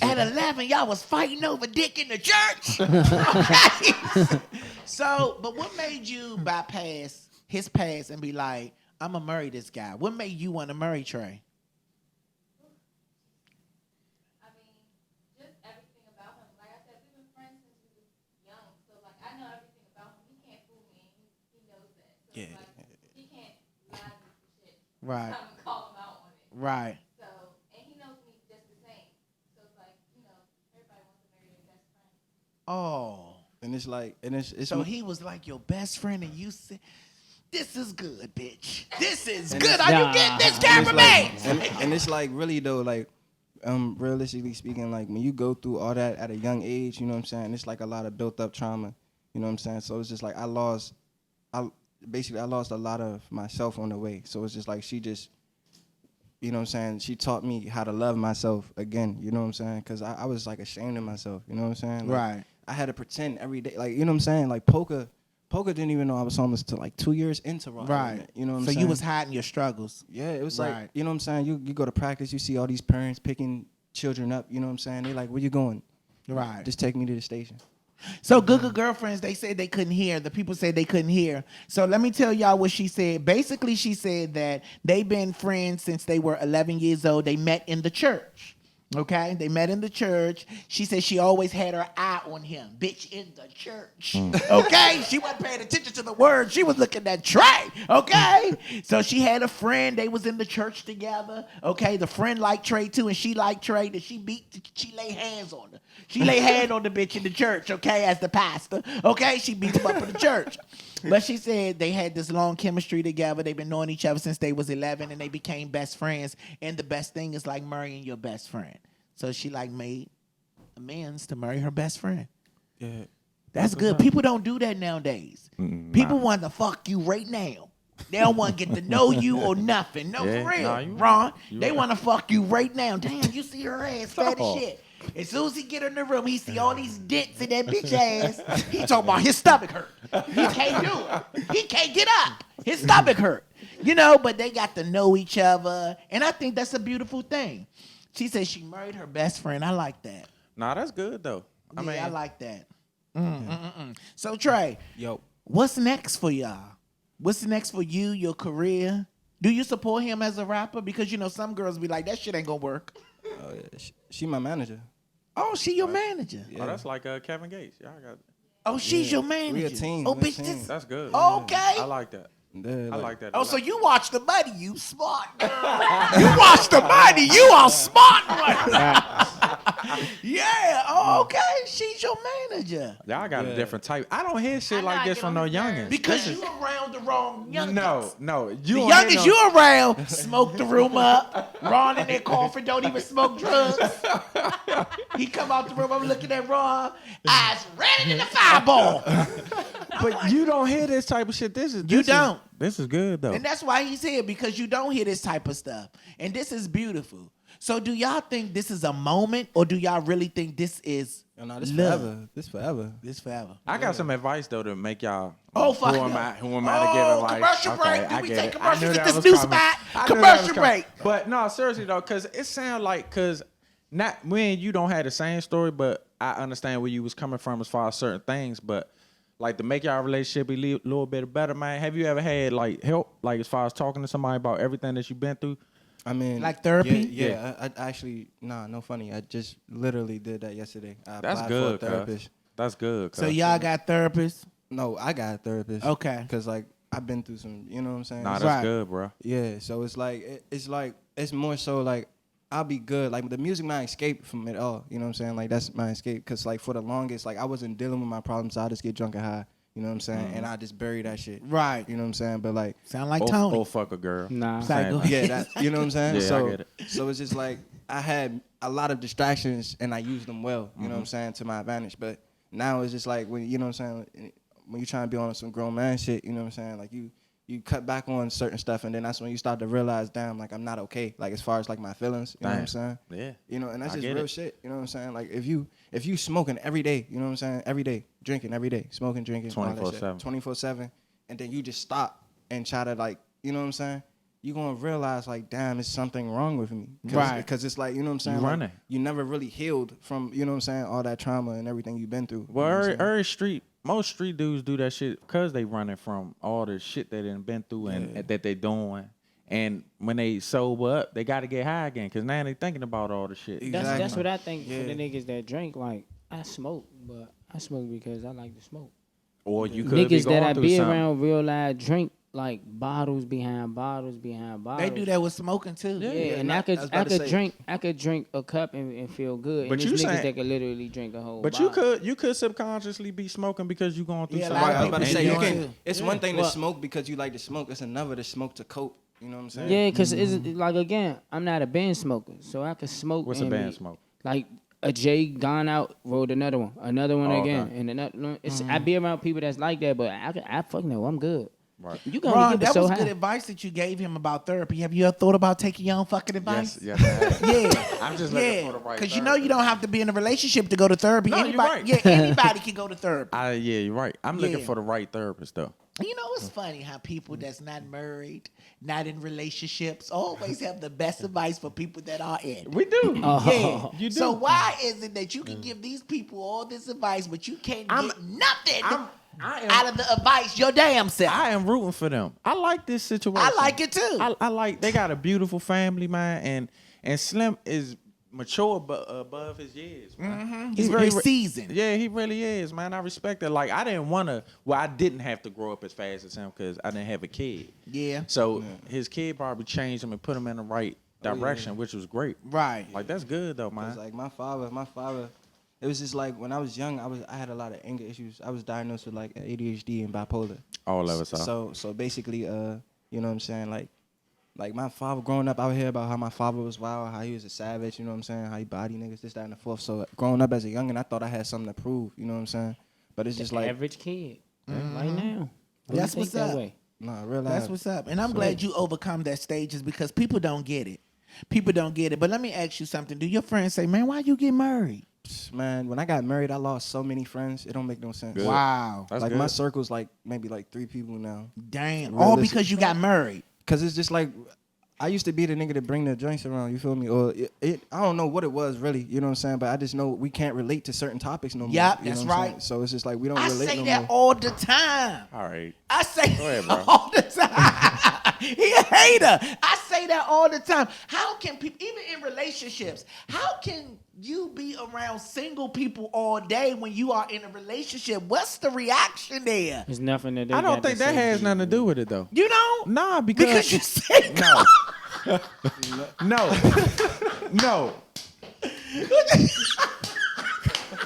At 11, y'all was fighting over dick in the church. Okay. So, but what made you bypass his past and be like, I'm gonna marry this guy? What made you want to marry Trey? I mean, just everything about him. Like I said, we've been friends since we was young, so like I know everything about him. He can't fool me, and he knows that. So Yeah. like, he can't lie to me for shit. Right. I'm gonna call him out on it. Right. So, and he knows me just the same. So it's like, you know, everybody wants to marry their best friend. Oh. And it's like, and it's So he was like your best friend, and you said, "This is good, bitch. This is And good. it's- Are you getting this, and it's cameraman?" like, and it's like really though, like realistically speaking, like when you go through all that at a young age, you know what I'm saying? It's like a lot of built up trauma, you know what I'm saying? So it's just like I lost a lot of myself on the way. So it's just like she just, you know what I'm saying? She taught me how to love myself again, you know what I'm saying? Because I was like ashamed of myself, you know what I'm saying? Like, Right. I had to pretend every day, like, you know what I'm saying? Like Poker didn't even know I was homeless till like 2 years into Rock. Right. You know what I'm so saying? you was hiding your struggles. Yeah, it was Right. like, you know what I'm saying? You go to practice, you see all these parents picking children up, you know what I'm saying? They like, where you going? Right. Just take me to the station. So good girlfriends, they said they couldn't hear. The people said they couldn't hear. So let me tell y'all what she said. Basically, she said that they've been friends since they were 11 years old. They met in the church. Okay, they met in the church. She said she always had her eye on him. Bitch, in the church. Okay, she wasn't paying attention to the words. She was looking at Trey. Okay, so she had a friend. They was in the church together. Okay, the friend liked Trey too, and she liked Trey. That she lay hands on her. She lay hand on the bitch in the church. Okay, as the pastor. Okay, she beat him up in the church. But she said they had this long chemistry together. They've been knowing each other since they was 11, and they became best friends. And the best thing is like marrying your best friend. So she like made amends to marry her best friend. Yeah. That's good. People don't do that nowadays. People want to fuck you right now. They don't want to get to know you or nothing. No, Yeah, for real, nah, you Ron. right. You They right. want to fuck you right now. Damn, you see her ass fat as Stop. shit. As soon as he get in the room, he see all these dents in that bitch ass. He talking about his stomach hurt. He can't do it. He can't get up. His stomach hurt. You know, but they got to know each other. And I think that's a beautiful thing. She said she married her best friend. I like that. Nah, that's good though. I mean, I like that. So Trey, Yo. what's next for y'all? What's next for you, your career? Do you support him as a rapper? Because you know some girls be like, that shit ain't gonna work. Oh, yeah. She my manager. Oh, she your manager. oh, that's like Kevin Gates. Y'all got Oh, she's your manager. We a team. Oh, We a bitch, team. this. that's good. Okay. I like that. Yeah, I like that. Oh, so you watch the money, you smart girl. You watch the money, you are smart one. Yeah. Oh, okay. She's your manager. Y'all got a different type. I don't hear shit I like gotta this get from on no his nerves. youngins. Because you around the wrong youngins. No, you The don't youngest hear you around smoke the room up. Ron in there coughing, don't even smoke drugs. He come out the room, I'm looking at Ron, eyes red in the fireball. But you don't hear this type of shit. This don't. This is good though. And that's why he's here, because you don't hear this type of stuff. And this is beautiful. So do y'all think this is a moment, or do y'all really think this is No, this love? forever. This forever. This forever. I got some advice though to make y'all. Oh, fuck Who am no. I? Who am I to give advice? Commercial break. Do I we get take it. commercials I knew at that this was new coming. spot? I knew that Commercial was coming. break. But no, seriously though, cause it sound like not when you don't have the same story, but I understand where you was coming from as far as certain things, but. Like to make y'all relationship a little bit better, man. Have you ever had like help, like as far as talking to somebody about everything that you've been through? I mean, Like therapy? Yeah. I actually, no funny. I just literally did that yesterday. I That's applied good, for a therapist. That's good. So y'all got therapists? No, I got a therapist. Okay. Because like I've been through some, you know what I'm saying? Nah, that's Right. good, bro. Yeah, so it's like it's more so like I'll be good. Like the music, my escape from it all. You know what I'm saying? Like that's my escape. Cause like for the longest, like I wasn't dealing with my problems. So I just get drunk and high. You know what I'm saying? And I just bury that shit. Right. You know what I'm saying? But like, Sound like Tony. Oh, fuck a girl. Nah. Sorry, go Same. ahead. yeah, that you know what I'm saying? Yeah, I so get it. so it's just like I had a lot of distractions and I used them well. You know what I'm saying? To my advantage. But now it's just like when you know what I'm saying. When you trying to be on some grown man shit, you know what I'm saying? Like you cut back on certain stuff, and then that's when you start to realize, damn, like I'm not okay. Like as far as like my feelings, you know what I'm saying? Yeah. You know, and that's I just get real it. shit. You know what I'm saying? Like if you smoking every day, you know what I'm saying? Every day, drinking every day, smoking, drinking, 24/7. 24/7, and then you just stop and try to like, you know what I'm saying? you're gonna realize like, damn, it's something wrong with me. Right. Because it's like, you know what I'm saying? You Like, running. you never really healed from, you know what I'm saying, all that trauma and everything you've been through. Well, you know what I'm saying? most street dudes do that shit because they running from all the shit they done been through and that they doing. And when they sober up, they got to get high again because now they thinking about all the shit. Exactly. That's what I think Yeah. for the niggas that drink. Like, I smoke, but I smoke because I like to smoke. Or you could be Niggas going that I through be something. around real life drink like bottles behind bottles behind bottles. They do that with smoking too. Yeah, Yeah, and I I was could about to say. I could drink a cup and feel good. But and you there's niggas saying- that could literally drink a whole But bottle. you could subconsciously be smoking because you going through Yeah, a something. lot Right, of I was about to people say, do you that can. too. It's one thing Well- to smoke because you like to smoke. It's another to smoke to cope. You know what I'm saying? Yeah, because it's like, again, I'm not a band smoker, so I could smoke. What's a and band be- smoke? Like a Jay gone out, wrote another one Oh, again, okay. and another one. I be around people that's like that, but I fucking know I'm good. Right. You gonna Ron, get that so was high. good advice that you gave him about therapy. Have you ever thought about taking your own fucking advice? Yes, I have. Yeah. I'm just looking for the right Because you know you don't have to be in a relationship to go to therapy. No, you're anybody, right. Yeah, anybody can go to therapy. Yeah, you're right. I'm looking Yeah. for the right therapist though. You know, it's funny how people that's not married, not in relationships, always have the best advice for people that are in. We do. Yeah. You do. So why is it that you can give these people all this advice, but you can't get nothing I am- out of the advice your damn self? I am rooting for them. I like this situation. I like it too. I like they got a beautiful family, man, and Slim is mature above his years, man. He's very seasoned. Yeah, he really is, man. I respect it. Like I didn't have to grow up as fast as him because I didn't have a kid. Yeah. So his kid probably changed him and put him in the right direction, which was great. Right. Like that's good though, man. It's like my father. It was just like when I was young, I had a lot of anger issues. I was diagnosed with like ADHD and bipolar. All of us are. So basically, you know what I'm saying, like my father growing up out here about how my father was wild, how he was a savage, you know what I'm saying, how he body niggas, this, that, and the fourth. So growing up as a youngin', I thought I had something to prove, you know what I'm saying? But it's just like, average kid right now. That's Don't what's think that up. way. nah, real That's life. what's up. And I'm glad you overcome that stages because people don't get it. People don't get it. But let me ask you something. Do your friends say, man, why you get married? Man, when I got married, I lost so many friends. It don't make no sense. Good. Wow. That's like good. my circle's like maybe like 3 people now. Damn. All Realistic. because you got married. Cause it's just like I used to be the nigga to bring the joints around. You feel me? Or I don't know what it was really. You know what I'm saying? But I just know we can't relate to certain topics no more. Yup, you know that's what I'm right. saying? So it's just like we don't I relate say no that more. all the time. All right. I say Go ahead, that bro. all the time. He a hater. I say that all the time. How can people, even in relationships, how can you be around single people all day when you are in a relationship? What's the reaction there? There's nothing that they I don't got to think that say has to nothing to you. do with it though. You know? Nah, Because you single. No. No.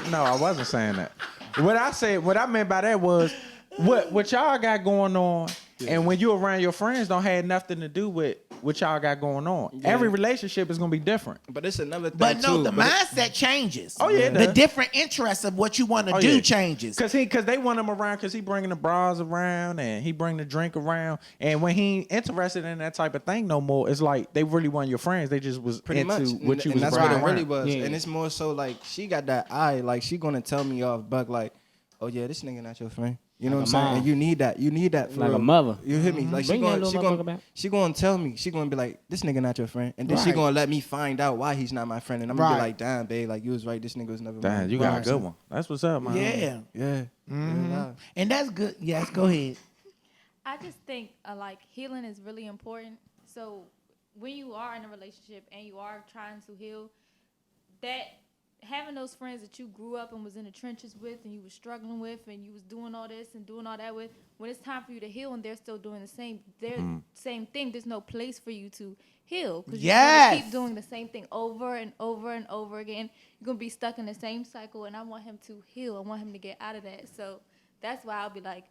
No, I wasn't saying that. What I meant by that was what y'all got going on, and when you around your friends don't have nothing to do with what y'all got going on. Every relationship is gonna be different. But it's another thing But no, too. the But mindset changes. Oh, yeah, it The does. different interests of what you want to do changes. Cause they want him around because he bringing the bras around and he bring the drink around, and when he ain't interested in that type of thing no more, it's like they really want your friends. They just was pretty into much, what you and was that's what bringing it really around. was. Yeah. And it's more so like she got that eye, like she gonna tell me off, Buck, like, oh yeah, this nigga not your friend. You know Like what I'm a saying? mom. And you need that for Like a real. mother. You hear me? Like Bring that little motherfucker back. she gonna tell me, she gonna be like, this nigga not your friend, and then she Right. gonna let me find out why he's not my friend, and I'm gonna Right. be like, damn, babe, like you was right, this nigga was never. Damn, mine. you got a Right. good one. That's what's up, man. Yeah. Yeah. Yeah. And that's good. Yes, go ahead. I just think like healing is really important. So when you are in a relationship and you are trying to heal, that having those friends that you grew up and was in the trenches with and you was struggling with and you was doing all this and doing all that with, when it's time for you to heal and they're still doing the same same thing, there's no place for you to heal because you're Yes. going to keep doing the same thing over and over and over again. You're going to be stuck in the same cycle, and I want him to heal. I want him to get out of that. So that's why I'll be like,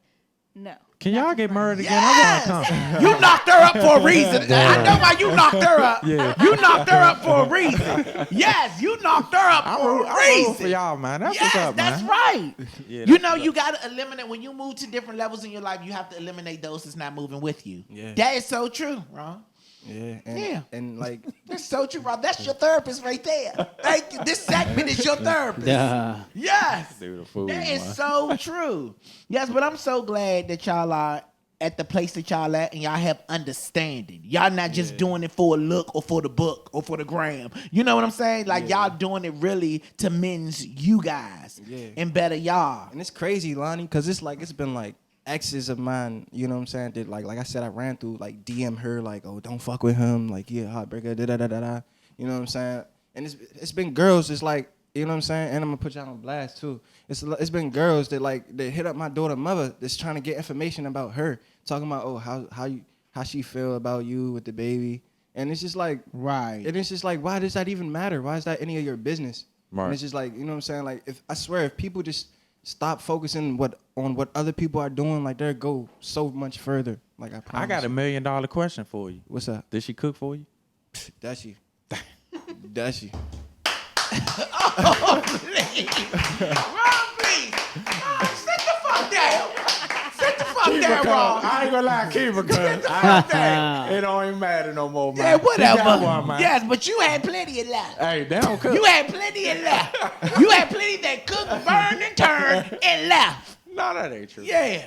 no. Can not y'all your get friend. married again? Yes. I want to come. You knocked her up for a reason. I know why you knocked her up. Yeah. You knocked her up for a reason. Yes, you knocked her up for a I'm reason. rooting for y'all, man. That's Yes, what's up, that's man. right. Yeah, You that's know, what's you got to eliminate, when you move to different levels in your life, you have to eliminate those that's not moving with you. Yeah. That is so true, Ron. Yeah. And, Yeah. And like, That's so true, Ron. That's your therapist right there. Thank you. This segment is your therapist. Duh. Yes. Dude, a fool, That is man. so true. Yes, but I'm so glad that y'all are at the place that y'all at and y'all have understanding. Y'all not just doing it for a look or for the book or for the gram. You know what I'm saying? Like y'all doing it really to men's you guys and better y'all. And it's crazy, Lonnie, because it's been like exes of mine, you know what I'm saying? That like I said, I ran through like DM her like, oh, don't fuck with him, like heartbreaker, da da da da da. You know what I'm saying? And it's been girls just like, you know what I'm saying? And I'm gonna put y'all on blast too. It's been girls that hit up my daughter mother that's trying to get information about her, talking about how she feel about you with the baby. And it's just like right. And it's just like, why does that even matter? Why is that any of your business? Right. And it's just like, you know what I'm saying? Like if people just stop focusing on what other people are doing, like they'll go so much further. Like I promise. I got $1 million question for you. What's up? Did she cook for you? Does she? Does she? Oh, please. Ron, please. Oh, sit the fuck down. Sit the fuck down, Ron. I ain't gonna lie, keep it, cuz. It don't even matter no more, man. Yeah, whatever. You got one, man. Yes, but you had plenty of left. Hey, they don't cook. You had plenty of left. You had plenty that cooked, burned, and turned, and left. No, that ain't true. Yeah.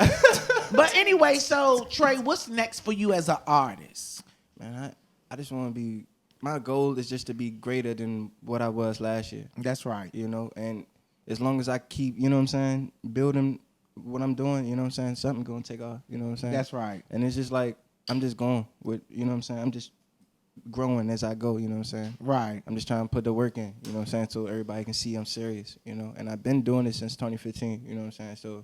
But anyway, so, Trey, what's next for you as an artist? Man, I just want to be... My goal is just to be greater than what I was last year. That's right. You know, and as long as I keep, you know what I'm saying, building what I'm doing, you know what I'm saying, something going to take off, you know what I'm saying? That's right. And it's just like, I'm just going with, you know what I'm saying, I'm just growing as I go, you know what I'm saying? Right. I'm just trying to put the work in, you know what I'm saying, so everybody can see I'm serious, you know? And I've been doing this since 2015, you know what I'm saying? So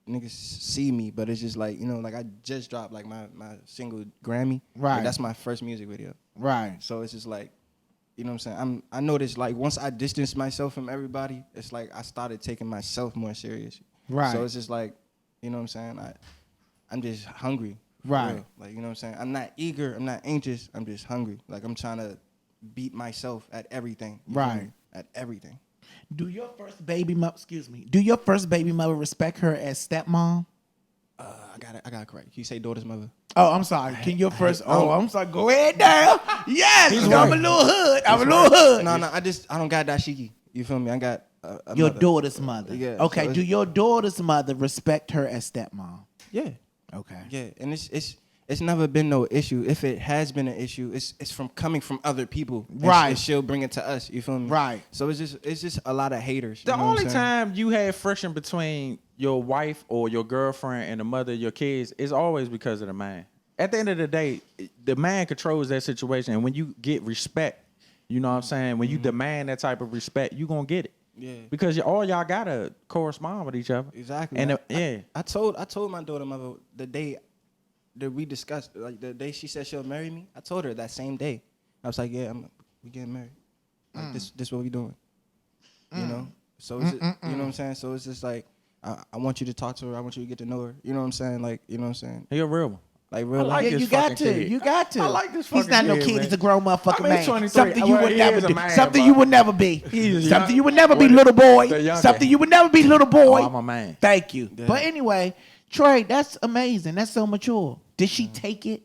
niggas see me, but it's just like, you know, like I just dropped like my single Grammy. Right. Like, that's my first music video. Right. So it's just like, you know what I'm saying? I noticed like once I distanced myself from everybody, it's like I started taking myself more serious. Right. So it's just like, you know what I'm saying? I'm just hungry. Right. Real. Like, you know what I'm saying? I'm not eager, I'm not anxious, I'm just hungry. Like I'm trying to beat myself at everything. Right. At everything. Do your first baby mother respect her as stepmom? I got it correct. You say daughter's mother. Oh, I'm sorry. Can your first? Oh, I'm sorry. Go ahead now. Yes, I'm a little hood. No, I don't got dashiki. You feel me? I got your mother. daughter's mother. Yeah. Okay. So do your daughter's mother respect her as stepmom? Yeah. Okay. Yeah, and it's never been no issue. If it has been an issue, it's from coming from other people. Right. And she'll bring it to us. You feel me? Right. So it's just a lot of haters. The you know what only I'm saying? time you had friction between your wife or your girlfriend and the mother of your kids is always because of the man. At the end of the day, the man controls that situation. And when you get respect, you know what I'm saying? When you demand that type of respect, you going to get it. Yeah. Because all y'all got to correspond with each other. Exactly. And I told my daughter mother the day that we discussed, like the day she said she'll marry me, I told her that same day. I was like, yeah, we getting married. Like, this what we doing. You know? So it's you know what I'm saying? So it's just like, I want you to talk to her. I want you to get to know her. You know what I'm saying? Like, you know what I'm saying? You're a real one. Like real like life. this You got fucking to. kid. You got to. I like this He's fucking not no kid, kid. man. He's a grown motherfucking I mean, man. 23. Something you Well, would he never is a do. man, Something but- you would never be. He's a Something young- you would never be, what- little boy. the youngin'. Something you would never be, little boy. Oh, I'm a man. Thank you. Yeah. But anyway, Trey, that's amazing. That's so mature. Did she take it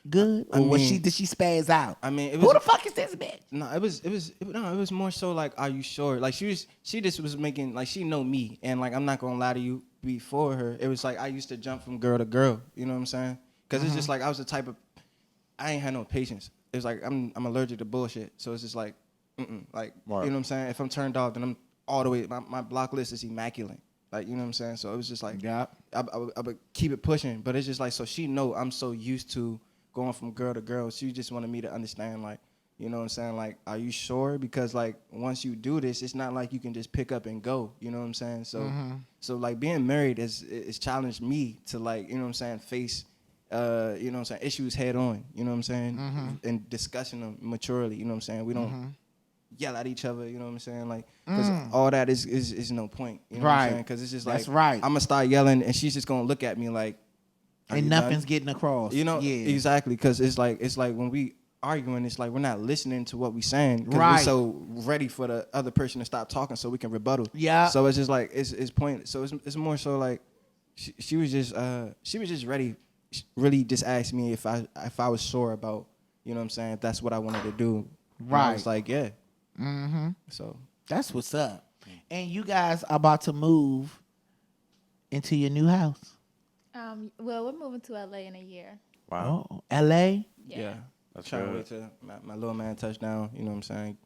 good, or did she spaz out? I mean, who the fuck is this bitch? No, it was more so like, are you sure? Like she just was making, like, she know me, and like I'm not gonna lie to you, before her, it was like I used to jump from girl to girl. You know what I'm saying? Because it's just like I was the type of, I ain't had no patience. It was like I'm allergic to bullshit. So it's just like, like Right. you know what I'm saying? If I'm turned off, then I'm all the way. My block list is immaculate. Like, you know what I'm saying? So it was just like, Yeah. I would keep it pushing, but it's just like, so she know I'm so used to going from girl to girl. She just wanted me to understand, like, you know what I'm saying? Like, are you sure? Because like once you do this, it's not like you can just pick up and go. You know what I'm saying? So so like being married is challenged me to, like, you know what I'm saying, face you know what I'm saying, issues head on. You know what I'm saying? And discussing them maturely. You know what I'm saying? We don't yell at each other. You know what I'm saying? Like, because all that is no point. You know what I'm saying? Because it's just That's like, right. I'm gonna start yelling, and she's just gonna look at me like, are And you nothing's done? getting across. You know, yeah. exactly, because it's like when we arguing, it's like we're not listening to what we saying, because Right. we're so ready for the other person to stop talking so we can rebuttal. Yeah. So it's just like it's pointless. So it's more so like she was just ready. She really just asked me if I was sure about, you know what I'm saying, if that's what I wanted to do. And I was Right. like, yeah. So That's what's up. And you guys are about to move into your new house. Well, we're moving to LA in a year. Wow. Oh, L.A. Yeah. That's Trying to good. wait till my little man touchdown. You know what I'm saying?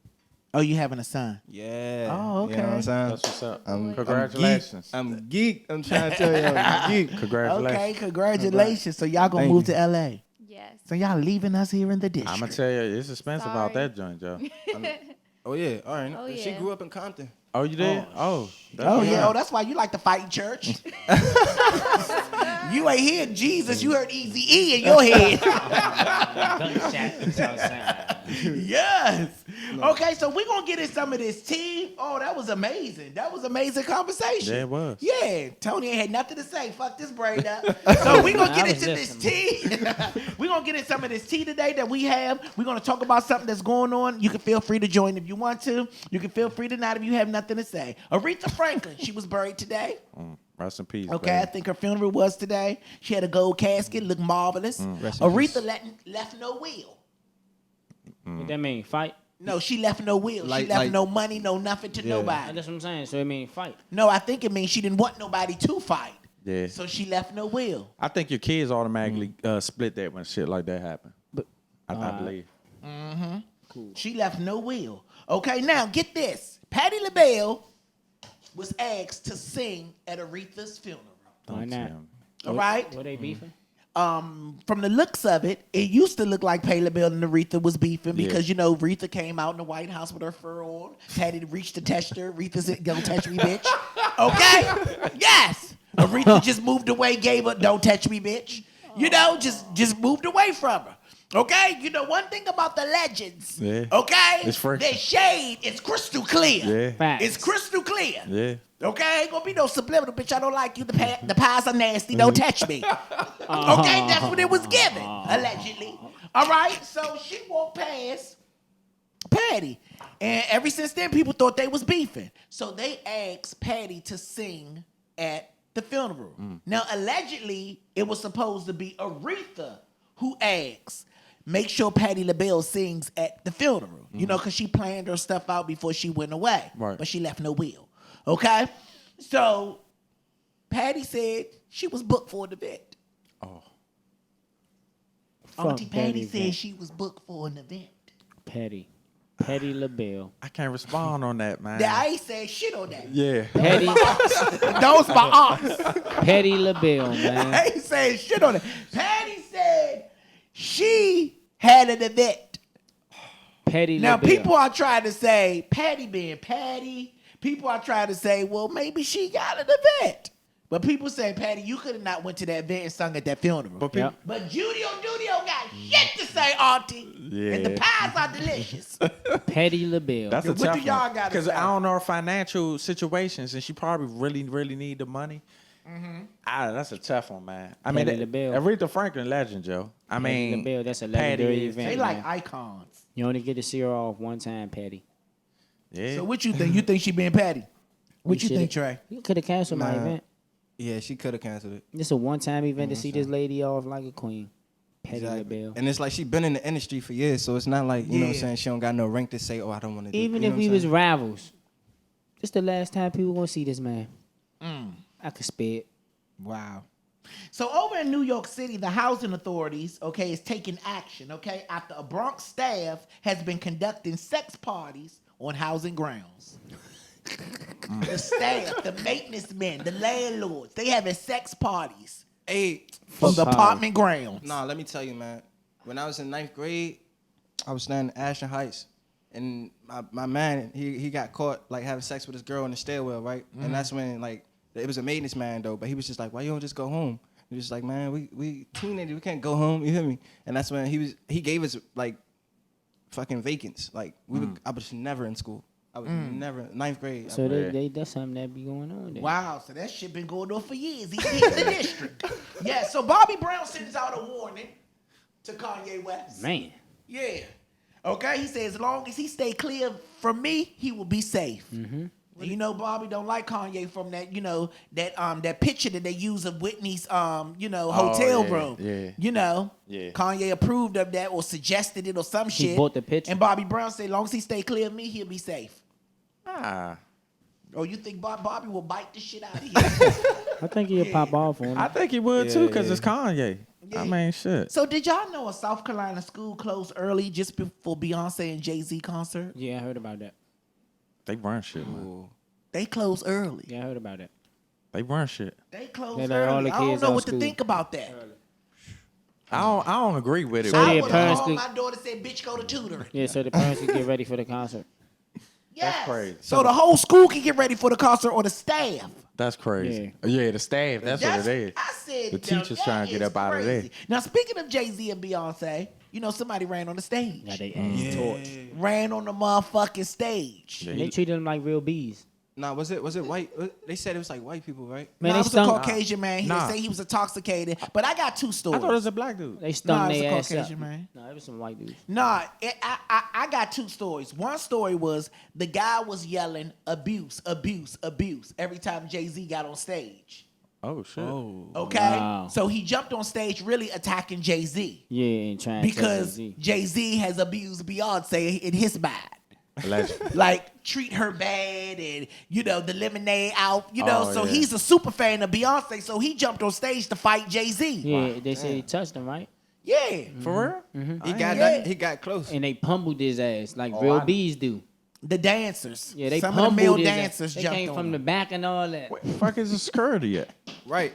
Oh, you having a son? Yeah. Oh, You know what I'm okay. saying? That's what's up. I'm Congratulations. I'm geek. I'm trying to tell you, I'm geek. Congratulations. Okay, congratulations. So y'all gonna Thank move you. to L.A. Yes. So y'all leaving us here in the district. I'm gonna tell you, it's expensive out Sorry. that joint, Joe. Oh yeah. All right. Oh, She yeah. grew up in Compton. Oh, you did? Oh, Oh yeah. Oh, that's why you like to fight in church. You ain't hear Jesus. You heard Easy E in your head. Yes. Okay, so we're gonna get in some of this tea. Oh, that was amazing. That was amazing conversation. Yeah, it was. Yeah, Tony ain't had nothing to say. Fuck this braid up. So we're gonna get into this tea. We're gonna get in some of this tea today that we have. We're gonna talk about something that's going on. You can feel free to join if you want to. You can feel free to not if you have nothing to say. Aretha Franklin, she was buried today. Rest in peace. Okay, I baby. think her funeral was today. She had a gold casket, looked marvelous. Rest in Aretha left no will. What that mean? Fight? No, she left no will. She Like- left like- no money, no nothing to nobody. That's what I'm saying. So it mean fight. No, I think it means she didn't want nobody to fight. Yeah. So she left no will. I think your kids automatically split that when shit like that happen. But I believe. She left no will. Okay, now get this. Patti LaBelle was asked to sing at Aretha's funeral. why not? All right? Were they beefing? From the looks of it, it used to look like Patti LaBelle and Aretha was beefing because, you know, Aretha came out in the White House with her fur on. Patti reached to touch her. Aretha said, don't touch me, bitch. Okay? Yes. Aretha just moved away, gave her, don't touch me, bitch. You know, just moved away from her. Okay? You know, one thing about the legends, Yeah. okay? It's fresh. Their shade is crystal clear. Yeah. Facts. It's crystal clear. Yeah. Okay, ain't gonna be no subliminal, bitch. I don't like you. The pies are nasty. Don't touch me. Okay, that's what it was given, allegedly. All right, so she walked past Patti, and ever since then, people thought they was beefing. So they asked Patti to sing at the funeral. Now, allegedly, it was supposed to be Aretha who asked, make sure Patti LaBelle sings at the funeral. You know, because she planned her stuff out before she went away. Right. But she left no will. Okay? So, Patti said she was booked for an event. Oh. Auntie Fuck Patti that said event. she was booked for an event. Patty LaBelle. I can't respond on that, man. Now, I ain't saying shit on that. Yeah. Patty Those my aunts. Patty LaBelle, man. I ain't saying shit on it. Patti said she had an event. Patty Now, LaBelle. people are trying to say, Patti being Patti, people are trying to say, well, maybe she got an event. But people say, Patti, you could have not went to that event and sung at that funeral. But people, Yep. But Judy got shit to say, auntie. Yeah. And the pies are delicious. Patty LaBelle. that's a What do tough y'all one. gotta Because say? I don't know her financial situations, and she probably really need the money. That's a tough one, man. I mean, Patti LaBelle. Aretha Franklin, legend, Joe. I mean, LaBelle, that's a Patti legendary is- event. They like man. icons. You only get to see her off one time, Patty. Yeah. So what you think? You think she being Patti? What you think, Trey? You could have canceled my Nah. event. Yeah, she could have canceled it. It's a one-time event to see this lady off like a queen. Patty LaBelle. And it's like she been in the industry for years, so it's not like, you know what I'm Yeah. saying, she don't got no rank to say, oh, I don't want to do Even you if know we what I'm was saying? rivals, this the last time people gonna see this man. I could spare it. Wow. So over in New York City, the housing authorities, okay, is taking action, okay, after a Bronx staff has been conducting sex parties on housing grounds. The staff, the maintenance men, the landlords, they having sex parties Hey, on the Fuck apartment grounds. nah, let me tell you, man. When I was in 9th grade, I was staying in Ashton Heights, and my man, he got caught like having sex with his girl in the stairwell, right? And that's when like it was a maintenance man though, but he was just like, why you don't just go home? He was just like, man, we teenagers, we can't go home. You hear me? And that's when he gave us like fucking vacants. Like I was never in school. I was never 9th grade. So that's something that be going on there. Wow, so that shit been going on for years. He's in the district. Yeah, so Bobby Brown sends out a warning to Kanye West. Man. Yeah. Okay, he says as long as he stay clear from me, he will be safe. And you know, Bobby don't like Kanye from that, you know, that picture that they use of Whitney's, hotel yeah, room. yeah. You know, Yeah. Kanye approved of that or suggested it or some shit. bought the picture? And Bobby Brown said, as long as he stay clear of me, he'll be safe. Ah, Oh, you think Bobby will bite the shit out of you? I think he'll pop off on him. I think he would too, because it's Kanye. Yeah. I mean, shit. So did y'all know a South Carolina school closed early just before Beyonce and JayZ concert? Yeah, I heard about that. They run shit, man. They closed early. Yeah, I heard about that. They run shit. They closed They let all early. the I don't kids know out what school. to think about that. I don't agree with it. So I their would have parents called could- my daughter and said, bitch, go to tutoring. Yeah, so the parents can get ready for the concert. Yes. crazy. So the whole school can get ready for the concert or the staff. That's crazy. Yeah, the staff. That's what it is. I said The now, teachers that trying to get is up out of there. crazy. Now, speaking of Jay-Z and Beyonce, you know, somebody ran on the stage. Got their ass torched. Ran on the motherfucking stage. And they treated them like real bees. Nah, was it white? They said it was like white people, right? Man, Nah, they it was a stung. Caucasian man. Nah. They say he was intoxicated. But I got two stories. I thought it was a black dude. They stung Nah, it was their a ass up. Caucasian man. No, it was some white dudes. Nah, I got two stories. One story was the guy was yelling abuse, abuse, abuse every time Jay-Z got on stage. Oh shit. Okay? Wow. So he jumped on stage really attacking Jay-Z Yeah, and trying to because Jay-Z. Jay-Z has abused Beyonce in his mind. Allegedly. Like treat her bad and you know the lemonade out, you know. Oh, so yeah. he's a super fan of Beyonce, so he jumped on stage to fight Jay-Z. Yeah, they said he touched him, right? Yeah. For real? He got close. And they pummeled his ass like Oh, real I- bees do. The dancers. Yeah, they some of the pummeled male his dancers ass. They jumped came on from him. the back and all that. What the fuck is a security at? Right.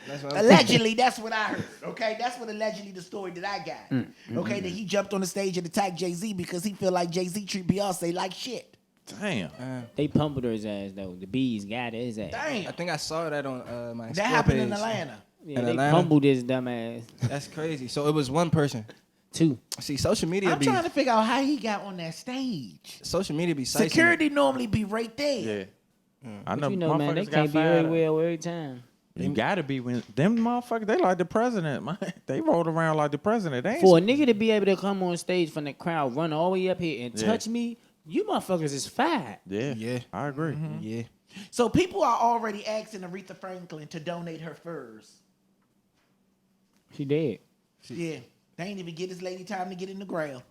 That's what I'm Allegedly, that's what I heard. Okay, that's what allegedly the story that I got. Okay, that he jumped on the stage and attacked Jay-Z because he feel like Jay-Z treat Beyonce like shit. Damn. They pummeled his ass though. The bees got his ass. Damn, I think I saw that on my that Explore happened in page. Atlanta. Yeah, In they Atlanta? pummeled his dumb ass. That's crazy. So it was one person. Two. See, social media I'm be trying to figure out how he got on that stage. social media be sicing it. Security normally be right there. Yeah. I know But you know, man, they motherfuckers got can't be fired. very well every time. You gotta be when them motherfuckers. They like the president, man. They rolled around like the president. They ain't For a nigga to be able to come on stage from the crowd, run all the way up here and Yeah. touch me, you motherfuckers is fired. Yeah. Yeah. I agree. Yeah. So people are already asking Aretha Franklin to donate her furs. She dead. Yeah, they ain't even get this lady time to get in the ground.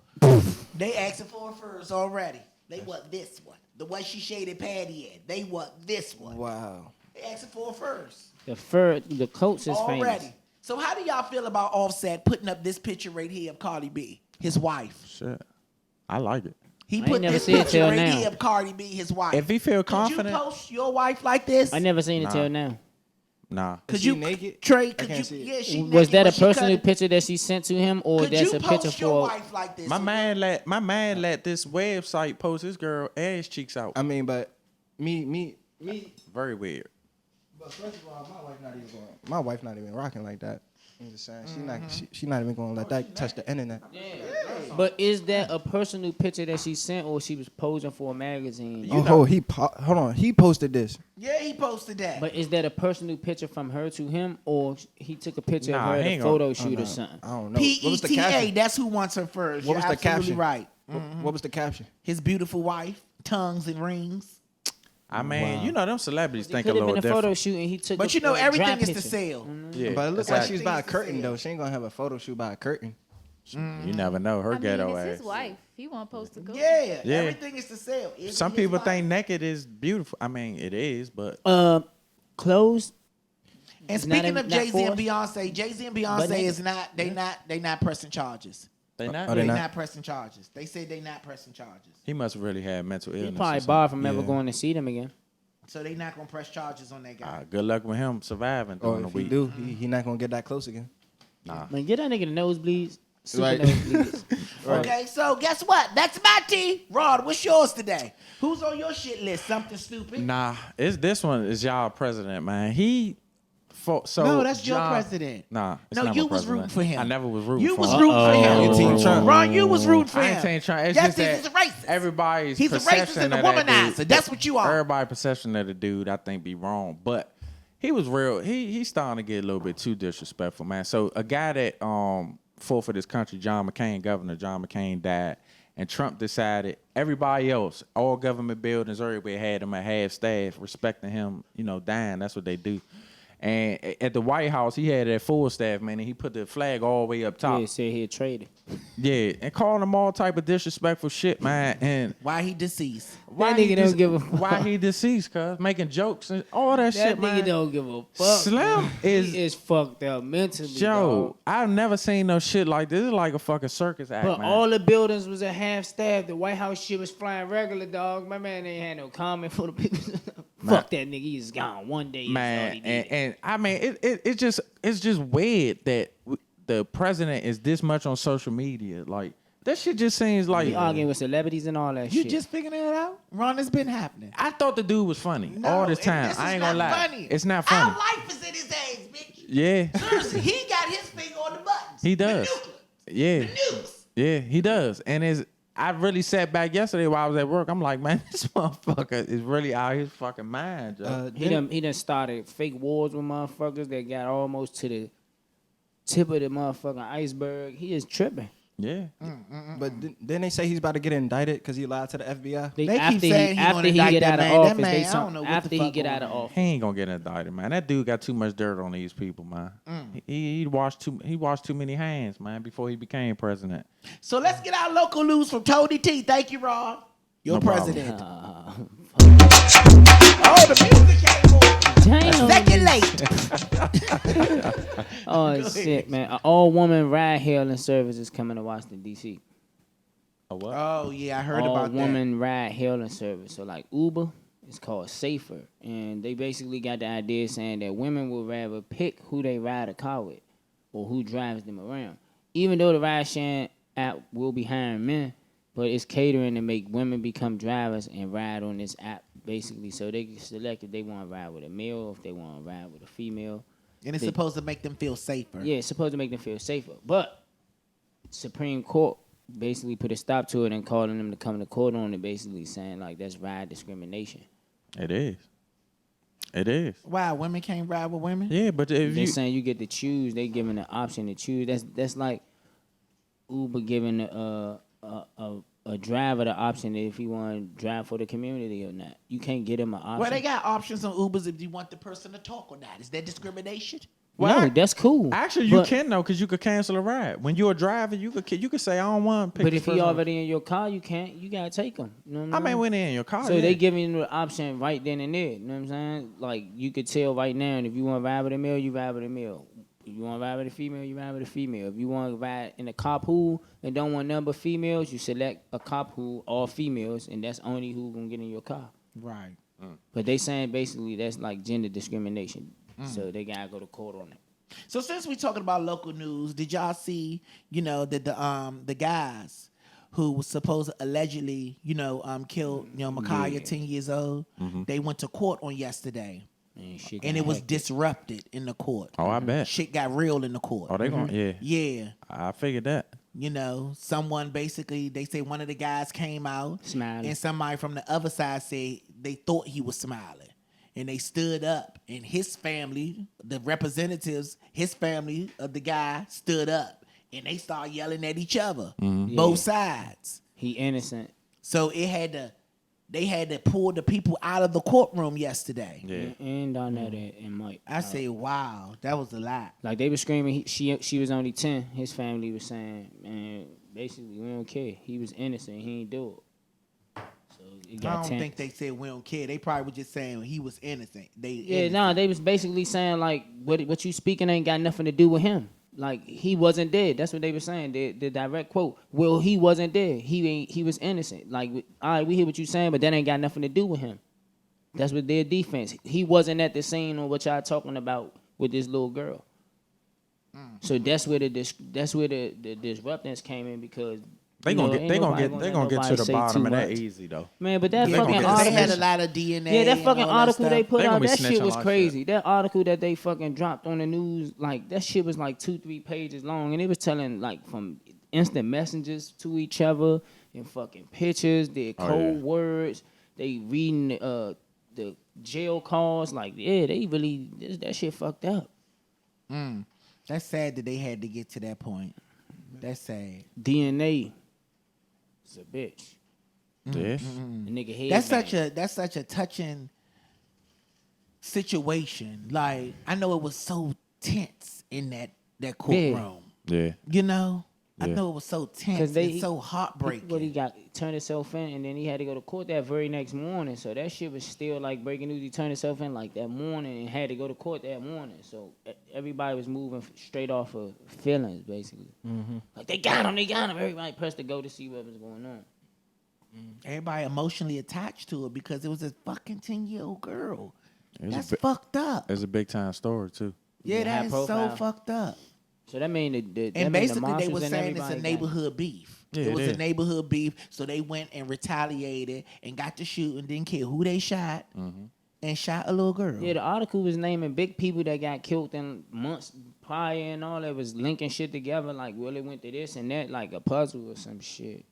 They asking for her furs already. They want this one. The one she shaded Patty in. They want this one. Wow. They asking for her furs The coats is already. famous. So how do y'all feel about Offset putting up this picture right here of Cardi B, his wife? Shit. I like it. He ain't put never this seen it picture till right now. here of Cardi B, his wife. If he feel Could confident, you post your wife like this? I never seen it Nah. till now. nah. Could Is you she naked? Trey? I Could can't you? see it. Yeah, she Was naked, that a but she personal cut- picture that she sent to him, or Could that's you a picture post your for? wife like this? My man let this website post his girl ass cheeks out. I mean, but me. Very weird. But first of all, my wife not even rocking like that. I'm just saying, she not even gonna let that touch the internet. But is that a personal picture that she sent, or she was posing for a magazine? Hold on, he posted this. Yeah, he posted that. But is that a personal picture from her to him, or he took a picture Nah, of her he at a ain't photo gonna- shoot or something? I don't know. What was the PETA, caption? that's who wants her first. What You're was the absolutely caption? right. What was the caption? His beautiful wife, tongues and rings. I mean, you know them celebrities It think could a have little been a photo different. shoot, and he took. But a, you know, a everything dry is to picture. sell. Yeah, But it looks like exactly. she's by a Things to curtain say. though. She ain't gonna have a photo shoot by a curtain. You never know her I mean, ghetto it's ass. his wife. He won't post to go. Yeah, Yeah. everything is to sell. Is Some it his people wife? think naked is beautiful. I mean, it is, but Clothes. And It's not speaking a- of not Jay Z and forced. Beyonce, Jay Z and Beyonce But is not. They not pressing charges. they not. Are they They not? not pressing charges. They say they not pressing charges. He must have really had mental illness. He or probably something. barred from ever Yeah. going to see them again. So they not gonna press charges on that guy. Good luck with him surviving Or during the if he week. do, he not gonna get that close again. Man, get that nigga the nosebleeds. Super Right. nosebleeds. Okay, so guess what? That's my tea. Rod, what's yours today? Who's on your shit list? Something stupid? Nah, it's this one is y'all president, man. He so No, that's your y'all- president. Nah, it's No, not you my was president. rooting for him. I never was rooting You for was him. rooting for him. You Team Trump. Ron, you was rooting for I him. ain't saying trying. It's Yes, just that he's a racist. everybody's He's a racist perception and a of that womanizer. dude- That's what you are. Everybody's perception of the dude, I think, be wrong. But he was real. He's starting to get a little bit too disrespectful, man. So a guy that fought for this country, John McCain, Governor John McCain, died, and Trump decided everybody else, all government buildings, everywhere had him at half staff, respecting him, dying. That's what they do. And at the White House, he had that full staff, man, and he put the flag all the way up top. Yeah, said he traded. Yeah, and calling them all type of disrespectful shit, man. And Why he deceased? That nigga don't give a fuck. why he deceased, cuz making jokes and all that That shit, nigga man. don't give a fuck. Slim He is fucked up mentally, Joe. dog. I've never seen no shit like this. It's like a fucking circus act, But man. all the buildings was at half staff. The White House shit was flying regular, dog. My man ain't had no comment for the people. Fuck that nigga. He's gone one day. Man, and I mean, it's just weird that the president is this much on social media. Like that shit just seems like he arguing with celebrities and all that You shit. just figuring it out? Ron, it's been happening. I thought the dude was funny No, all this and time. this I is ain't gonna not lie, funny. it's not funny. Our life is in his hands, bitch. Yeah, Seriously, he got his finger on the buttons. he does. The nuclear. Yeah, The nukes. yeah, he does. And I really sat back yesterday while I was at work. I'm like, man, this motherfucker is really out of his fucking mind, Joe. He done started fake wars with motherfuckers that got almost to the tip of the motherfucking iceberg. He is tripping. Yeah. But didn't they say he's about to get indicted because he lied to the FBI? They keep saying he after gonna he indict get that out of man. That office, man, they I don't know what after the he fuck get going out of on. office. He ain't gonna get indicted, man. That dude got too much dirt on these people, man. He washed too many hands, man, before he became president. So let's get our local news from Tony T. Thank you, Ron. Your No problem. president. Oh, the music came on. Damn. Second late. Oh shit, man! An all-woman ride-hailing service is coming to Washington D.C. A what? Oh yeah, I heard about that. All-woman ride-hailing service. So like Uber, it's called Safer, and they basically got the idea saying that women will rather pick who they ride a car with or who drives them around. Even though the ride-sharing app will be hiring men, but it's catering to make women become drivers and ride on this app basically, so they can select if they want to ride with a male or if they want to ride with a female. And it's supposed to make them feel safer. Yeah, it's supposed to make them feel safer. But Supreme Court basically put a stop to it and calling them to come to court on it, basically saying like that's ride discrimination. It is. It is. Wow, women can't ride with women? Yeah, but if They're you saying you get to choose. They giving the option to choose. That's like Uber giving a driver the option if he want to drive for the community or not. You can't get him an option. Well, they got options on Ubers if you want the person to talk or not. Is that discrimination? No, that's cool. actually you But- can though, because you could cancel a ride. When you're a driver, you could say I don't want to pick. But this if he person. already in your car, you can't. You gotta take him. You know what I mean, when they in your car, So yeah. they giving you the option right then and there. You know what I'm saying? Like you could tell right now, and if you want to ride with a male, you ride with a male. If you want to ride with a female, you ride with a female. If you want to ride in a carpool and don't want none but females, you select a carpool, all females, and that's only who gonna get in your car. Right. But they saying basically that's like gender discrimination. So they gotta go to court on it. So since we talking about local news, did y'all see, that the guys who was supposed to allegedly, killed, Micaiah, 10 years old, they went to court on yesterday. And, shit And got it was hectic. disrupted in the court. Oh, I bet. Shit got real in the court. Oh, they gonna yeah. Yeah. I figured that. Someone basically, they say one of the guys came out. Smiling. And somebody from the other side said they thought he was smiling. And they stood up. And his family, the representatives, his family of the guy stood up. And they started yelling at each other. Both sides. He innocent. So they had to pull the people out of the courtroom yesterday. Yeah. And Donette and Mike. I say, wow, that was a lot. Like they were screaming, she was only 10. His family was saying, man, basically we don't care. He was innocent. He ain't do it. So it I got don't tense. think they said we don't care. They probably were just saying he was innocent. They was basically saying like what you speaking ain't got nothing to do with him. Like he wasn't dead. That's what they were saying. The direct quote. Well, he wasn't dead. He was innocent. Like, all right, we hear what you saying, but that ain't got nothing to do with him. That's what their defense. He wasn't at the scene on what y'all talking about with this little girl. So that's where the disruptance came in because They gonna get to the bottom of that much. easy though. Man, but that They gonna fucking get- Because they article. had a lot of DNA. Yeah, that and fucking all that article stuff. they put They gonna out, be that shit snitching was like crazy. That article that they fucking dropped on the news, like that shit was like 2-3 pages long, and it was telling like from instant messages to each other and fucking pictures, their code words. They reading the jail calls, like they really that shit fucked up. That's sad that they had to get to that point. That's sad. DNA is a bitch. Yeah. The nigga head. That's such a touching situation. Like, I know it was so tense in that courtroom. Yeah. You know? I Yeah. know it was so tense. Because It's so heartbreaking. What he got turned himself in, and then he had to go to court that very next morning. So that shit was still like breaking news. He turned himself in like that morning and had to go to court that morning. So everybody was moving straight off of feelings, basically. Like they got him. Everybody pressed to go to see what was going on. Everybody emotionally attached to it because it was a fucking 10-year-old girl. It's That's a fucked up. It's a big time story too. Yeah, that high is so profile. fucked up. So that mean And basically, they were were saying it's a neighborhood beef. Yeah, it was it a is. neighborhood beef, so they went and retaliated and got to shoot and didn't care who they shot and shot a little girl. Yeah, the article was naming big people that got killed in months prior and all that was linking shit together like really went to this and that like a puzzle or some shit.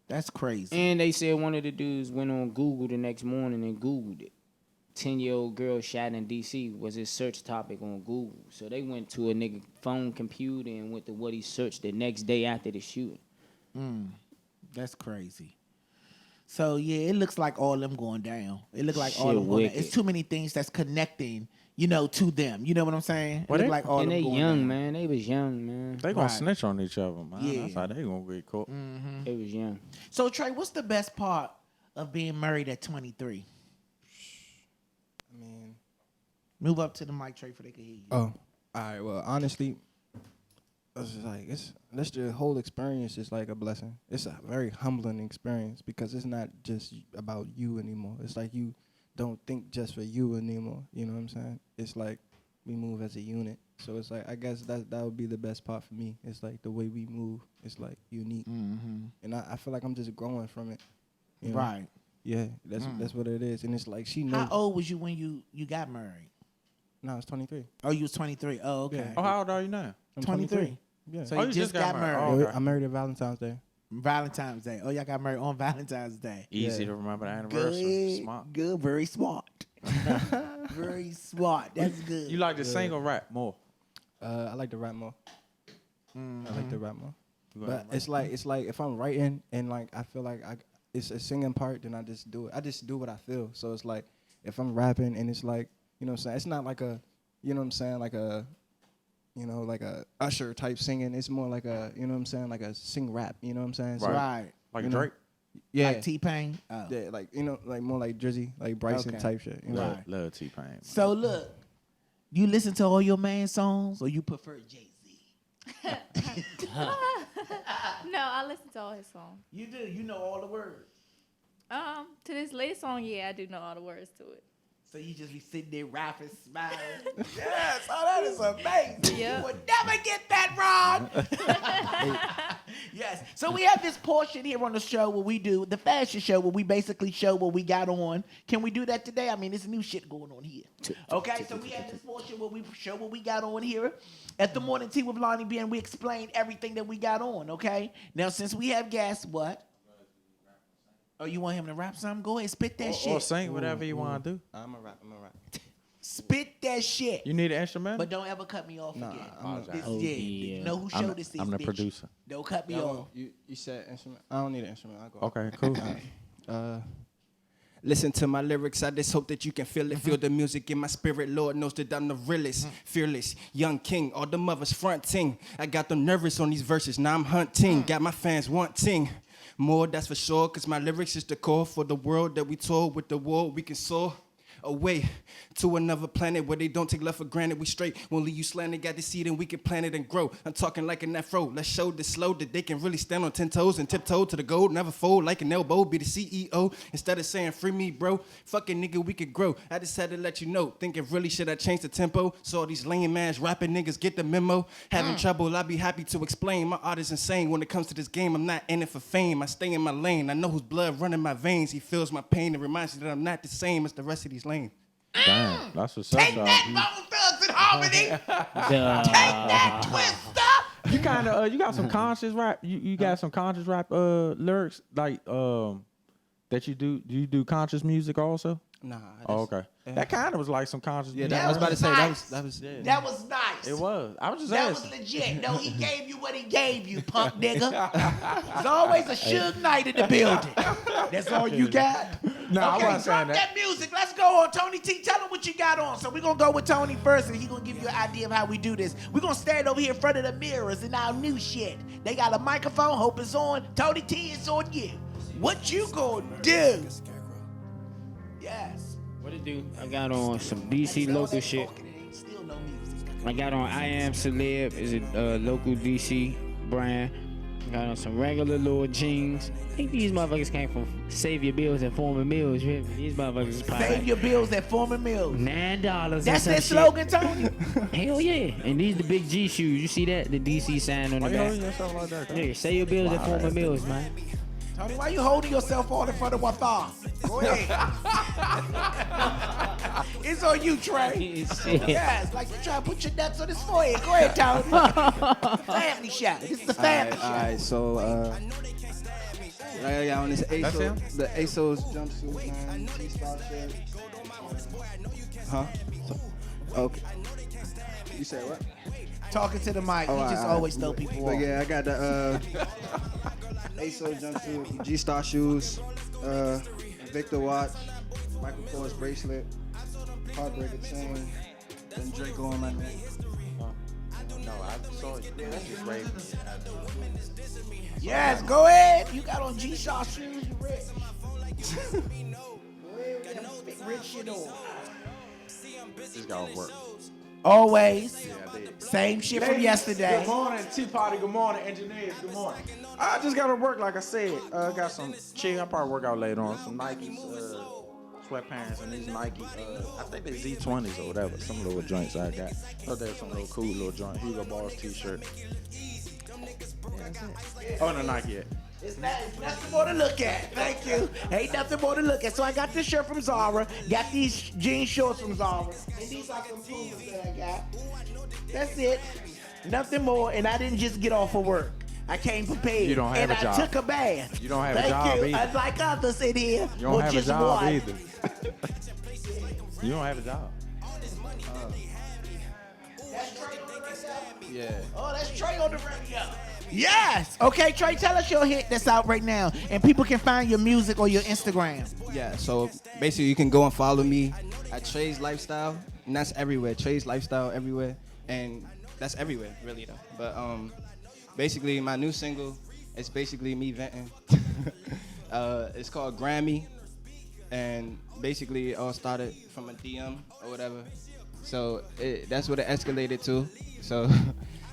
That's crazy. And they said one of the dudes went on Google the next morning and Googled it. 10-year-old girl shot in D.C. was his search topic on Google. So they went to a nigga phone computer and went to what he searched the next day after the shooting. That's crazy. So yeah, it looks like all them going down. It look like all Shit them going down. wicked. It's too many things that's connecting, to them. You know what I'm saying? Well, it they- look like all And them they going young, down. man. They was young, man. They gonna Right. snitch on each other, man. Yeah. That's how they gonna get caught. They was young. So Trey, what's the best part of being married at 23? I mean, Move up to the mic, Trey, for they can hear you. oh, all right. Well, honestly, that's the whole experience is like a blessing. It's a very humbling experience because it's not just about you anymore. It's like you don't think just for you anymore. You know what I'm saying? It's like we move as a unit. So it's like I guess that would be the best part for me. It's like the way we move. It's like unique, and I feel like I'm just growing from it. You know? Right. Yeah, that's what it is. And it's like she knows. How old was you when you got married? No, it's 23. Oh, you was 23. Oh, okay. Yeah. Oh, how old are you now? I'm 23. Yeah. So Oh, you just got married. Oh, okay. I married on Valentine's Day. Valentine's Day. Oh, y'all got married on Valentine's Day. Easy Yeah. to remember the anniversary. Smart. Good, very smart. Very smart. That's good. You like to sing or rap more? I like to rap more. I like to rap more. You gonna But it's like if I'm writing and like I feel like it's a singing part, then I just do it. I just do what I feel. So it's like if I'm rapping and it's like, you know what I'm saying? It's not like a, you know what I'm saying, like a, like a Usher type singing. It's more like a, you know what I'm saying, like a sing rap. You know what I'm saying? So, Right. like you know, Drake? yeah. Like T-Pain? Oh. Yeah, like, like more like Drizzy, like Bryson Okay. type shit. You know? Right. Love T-Pain. So look, you listen to all your man songs or you prefer JayZ? No, I listen to all his songs. You do. You know all the words. To this latest song, yeah, I do know all the words to it. So you just be sitting there rapping, smiling. Yes, oh, that is amazing. Yep. You would never get that wrong. Yes. So we have this portion here on the show where we do the fashion show where we basically show what we got on. Can we do that today? I mean, there's new shit going on here. Okay, so we have this portion where we show what we got on here at the morning tea with Lonnie Bee, and we explain everything that we got on. Okay. Now, since we have guests, what? Oh, you want him to rap something? Go ahead, spit that shit. Or sing whatever you want to do. I'm a rap. Spit that shit. You need an instrument? But don't ever cut me off Nah, again. I'm This, Oh, yeah, yeah. you know who I'm show the- this is, I'm the bitch. producer. Don't cut me off. You said instrument? I don't need an instrument. I'll go. Okay, cool. Listen to my lyrics, I just hope that you can feel it. Feel the music in my spirit, Lord knows that I'm the realest. Fearless, young king, all the mothers fronting. I got them nervous on these verses, now I'm hunting. Got my fans wanting more, that's for sure. Cause my lyrics is the core for the world that we tour. With the war, we can soar away to another planet where they don't take love for granted. We straight, won't leave you slanted. Got the seed and we can plant it and grow. I'm talking like an afro. Let's show the slow that they can really stand on 10 toes and tiptoe to the gold. Never fold like an elbow. Be the CEO instead of saying free me, bro. Fucking nigga, we could grow. I just had to let you know. Thinking really should I change the tempo? So all these lame ass rapping niggas get the memo. Having trouble, I'll be happy to explain. My art is insane. When it comes to this game, I'm not in it for fame. I stay in my lane. I know whose blood running my veins. He feels my pain and reminds me that I'm not the same as the rest of these lanes. Damn, that's what's up, Take y'all. that, Bone Thugs and Harmony. Take that, Twister. You kind of you got some conscious rap. You got some conscious rap lyrics like that you do. Do you do conscious music also? Nah. Oh, okay. That kind of was like some conscious. Yeah, music. I was about to say nice. that was yeah. That was nice. It was. I was just That was asking. legit. No, he gave you what he gave you, punk nigga. There's always a Suge Knight in the building. That's all you got? No, I Okay, wasn't saying drop that music. Let's go on, Tony T. Tell him what you got on. So we're gonna go with Tony first, and he gonna give you an idea of how we do this. We're gonna stand over here in front of the mirrors in our new shit. They got a microphone. Hope it's on. Tony T, it's on you. What you gonna do? Yes. What it do? I got on some DC local shit. Still no music. I got on I Am Celeb, is a local DC brand. I got on some regular little jeans. I think these motherfuckers came from Save Your Bills at Former Mills. You hear me? These motherfuckers is probably Save your bills at Foreman Mills. $9. That's their their slogan, Tony. Hell yeah. And these the big G shoes. You see that? The DC sign on the back. Yeah, save your bills at Former Mills, man. Tony, why you holding yourself all in front of Wathar? Go ahead. It's on you, Trey. Yes, like you trying to put your nuts on his forehead. Go ahead, Tony. Family shot. This is the family shot. All right, so I got on this ASOS, the ASOS jumpsuit, man. T-style shirt. Huh? Okay. You said what? Talking to the mic. Oh, He just always throw people But off. yeah, I got the ASOS jumpsuit, G-Star shoes, Victor watch, Michael Kors bracelet, Heartbreaker chain, and Draco on my neck. No, I saw you. That's just raving. Yes, go ahead. You got on G-Shock shoes. You rich. Go ahead with that big rich shit on. This gotta work. Always. Yeah, I did. Same shit from yesterday. Good morning, Tea Party. Good morning, engineers. Good morning. I just gotta work, like I said. Got some chill. I'll probably work out later on. Some Nikes, sweatpants, and these Nike. I think they Z20s or whatever. Some little joints I got. Oh, there's some little cool little joint. Hugo Boss t-shirt. Yeah, that's it. Oh, no, Nike yet. It's nothing more to look at. Thank you. Ain't nothing more to look at. So I got this shirt from Zara. Got these jean shorts from Zara. And these are some Pumas that I got. That's it. Nothing more. And I didn't just get off of work. I came prepared. You don't have and a job. I took a bath. You don't have a Thank job you. either. Unlike others in here. You don't or have a just job one. either. You don't have a job. That's Trey on the radio. Yeah. Oh, that's Trey on the radio. Yes. Okay, Trey, tell us your hit that's out right now. And people can find your music or your Instagram. Yeah, so basically you can go and follow me at JayZ Lifestyle, and that's everywhere. JayZ Lifestyle everywhere, and that's everywhere really though. But basically my new single is basically me venting. It's called Grammy, and basically it all started from a DM or whatever. So that's what it escalated to. So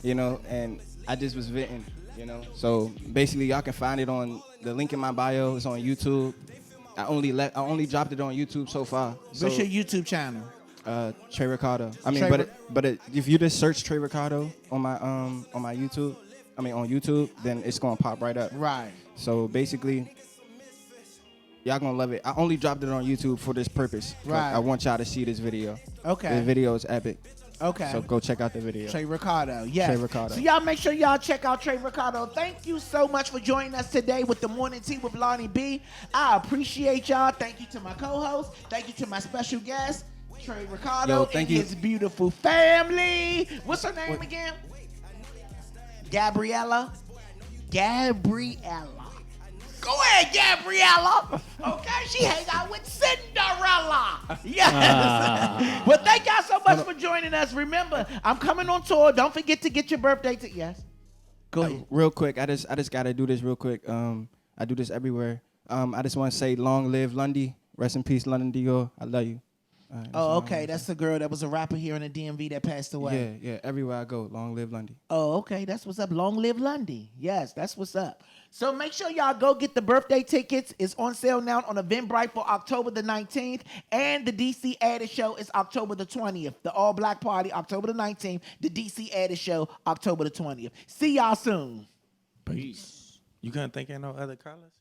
you know, and I just was venting, you know. So basically y'all can find it on the link in my bio. It's on YouTube. I only dropped it on YouTube so far. So, What's your YouTube channel? Trey Ricardo. I mean, Trey but if you just search Trey Ricardo on my YouTube, on YouTube, then it's gonna pop right up. Right. So basically, y'all gonna love it. I only dropped it on YouTube for this purpose. Right. I want y'all to see this video. Okay. The video is epic. Okay. So go check out the video. Trey Ricardo. Yes. Trey Ricardo. So y'all make sure y'all check out Trey Ricardo. Thank you so much for joining us today with the Morning Tea with Lonnie B. I appreciate y'all. Thank you to my co-host. Thank you to my special guest, Trey Ricardo, Yo, thank and you. his beautiful family. What's her name again? Gabriella. Go ahead, Gabriella. Okay, she hang out with Cinderella. Yes. Well, thank y'all so much for joining us. Remember, I'm coming on tour. Don't forget to get your birthday to yes. Go ahead. Real quick, I just gotta do this real quick. I do this everywhere. I just want to say, long live Lundy. Rest in peace, London Dior. I love you. Oh, okay. That's the girl that was a rapper here in the DMV that passed away. Yeah. Everywhere I go, long live Lundy. Oh, okay. That's what's up. Long live Lundy. Yes, that's what's up. So make sure y'all go get the birthday tickets. It's on sale now on Eventbrite for October the 19th. And the DC Added Show is October the 20th. The All Black Party, October the 19th. The DC Added Show, October the 20th. See y'all soon. Peace. You couldn't think of no other colors?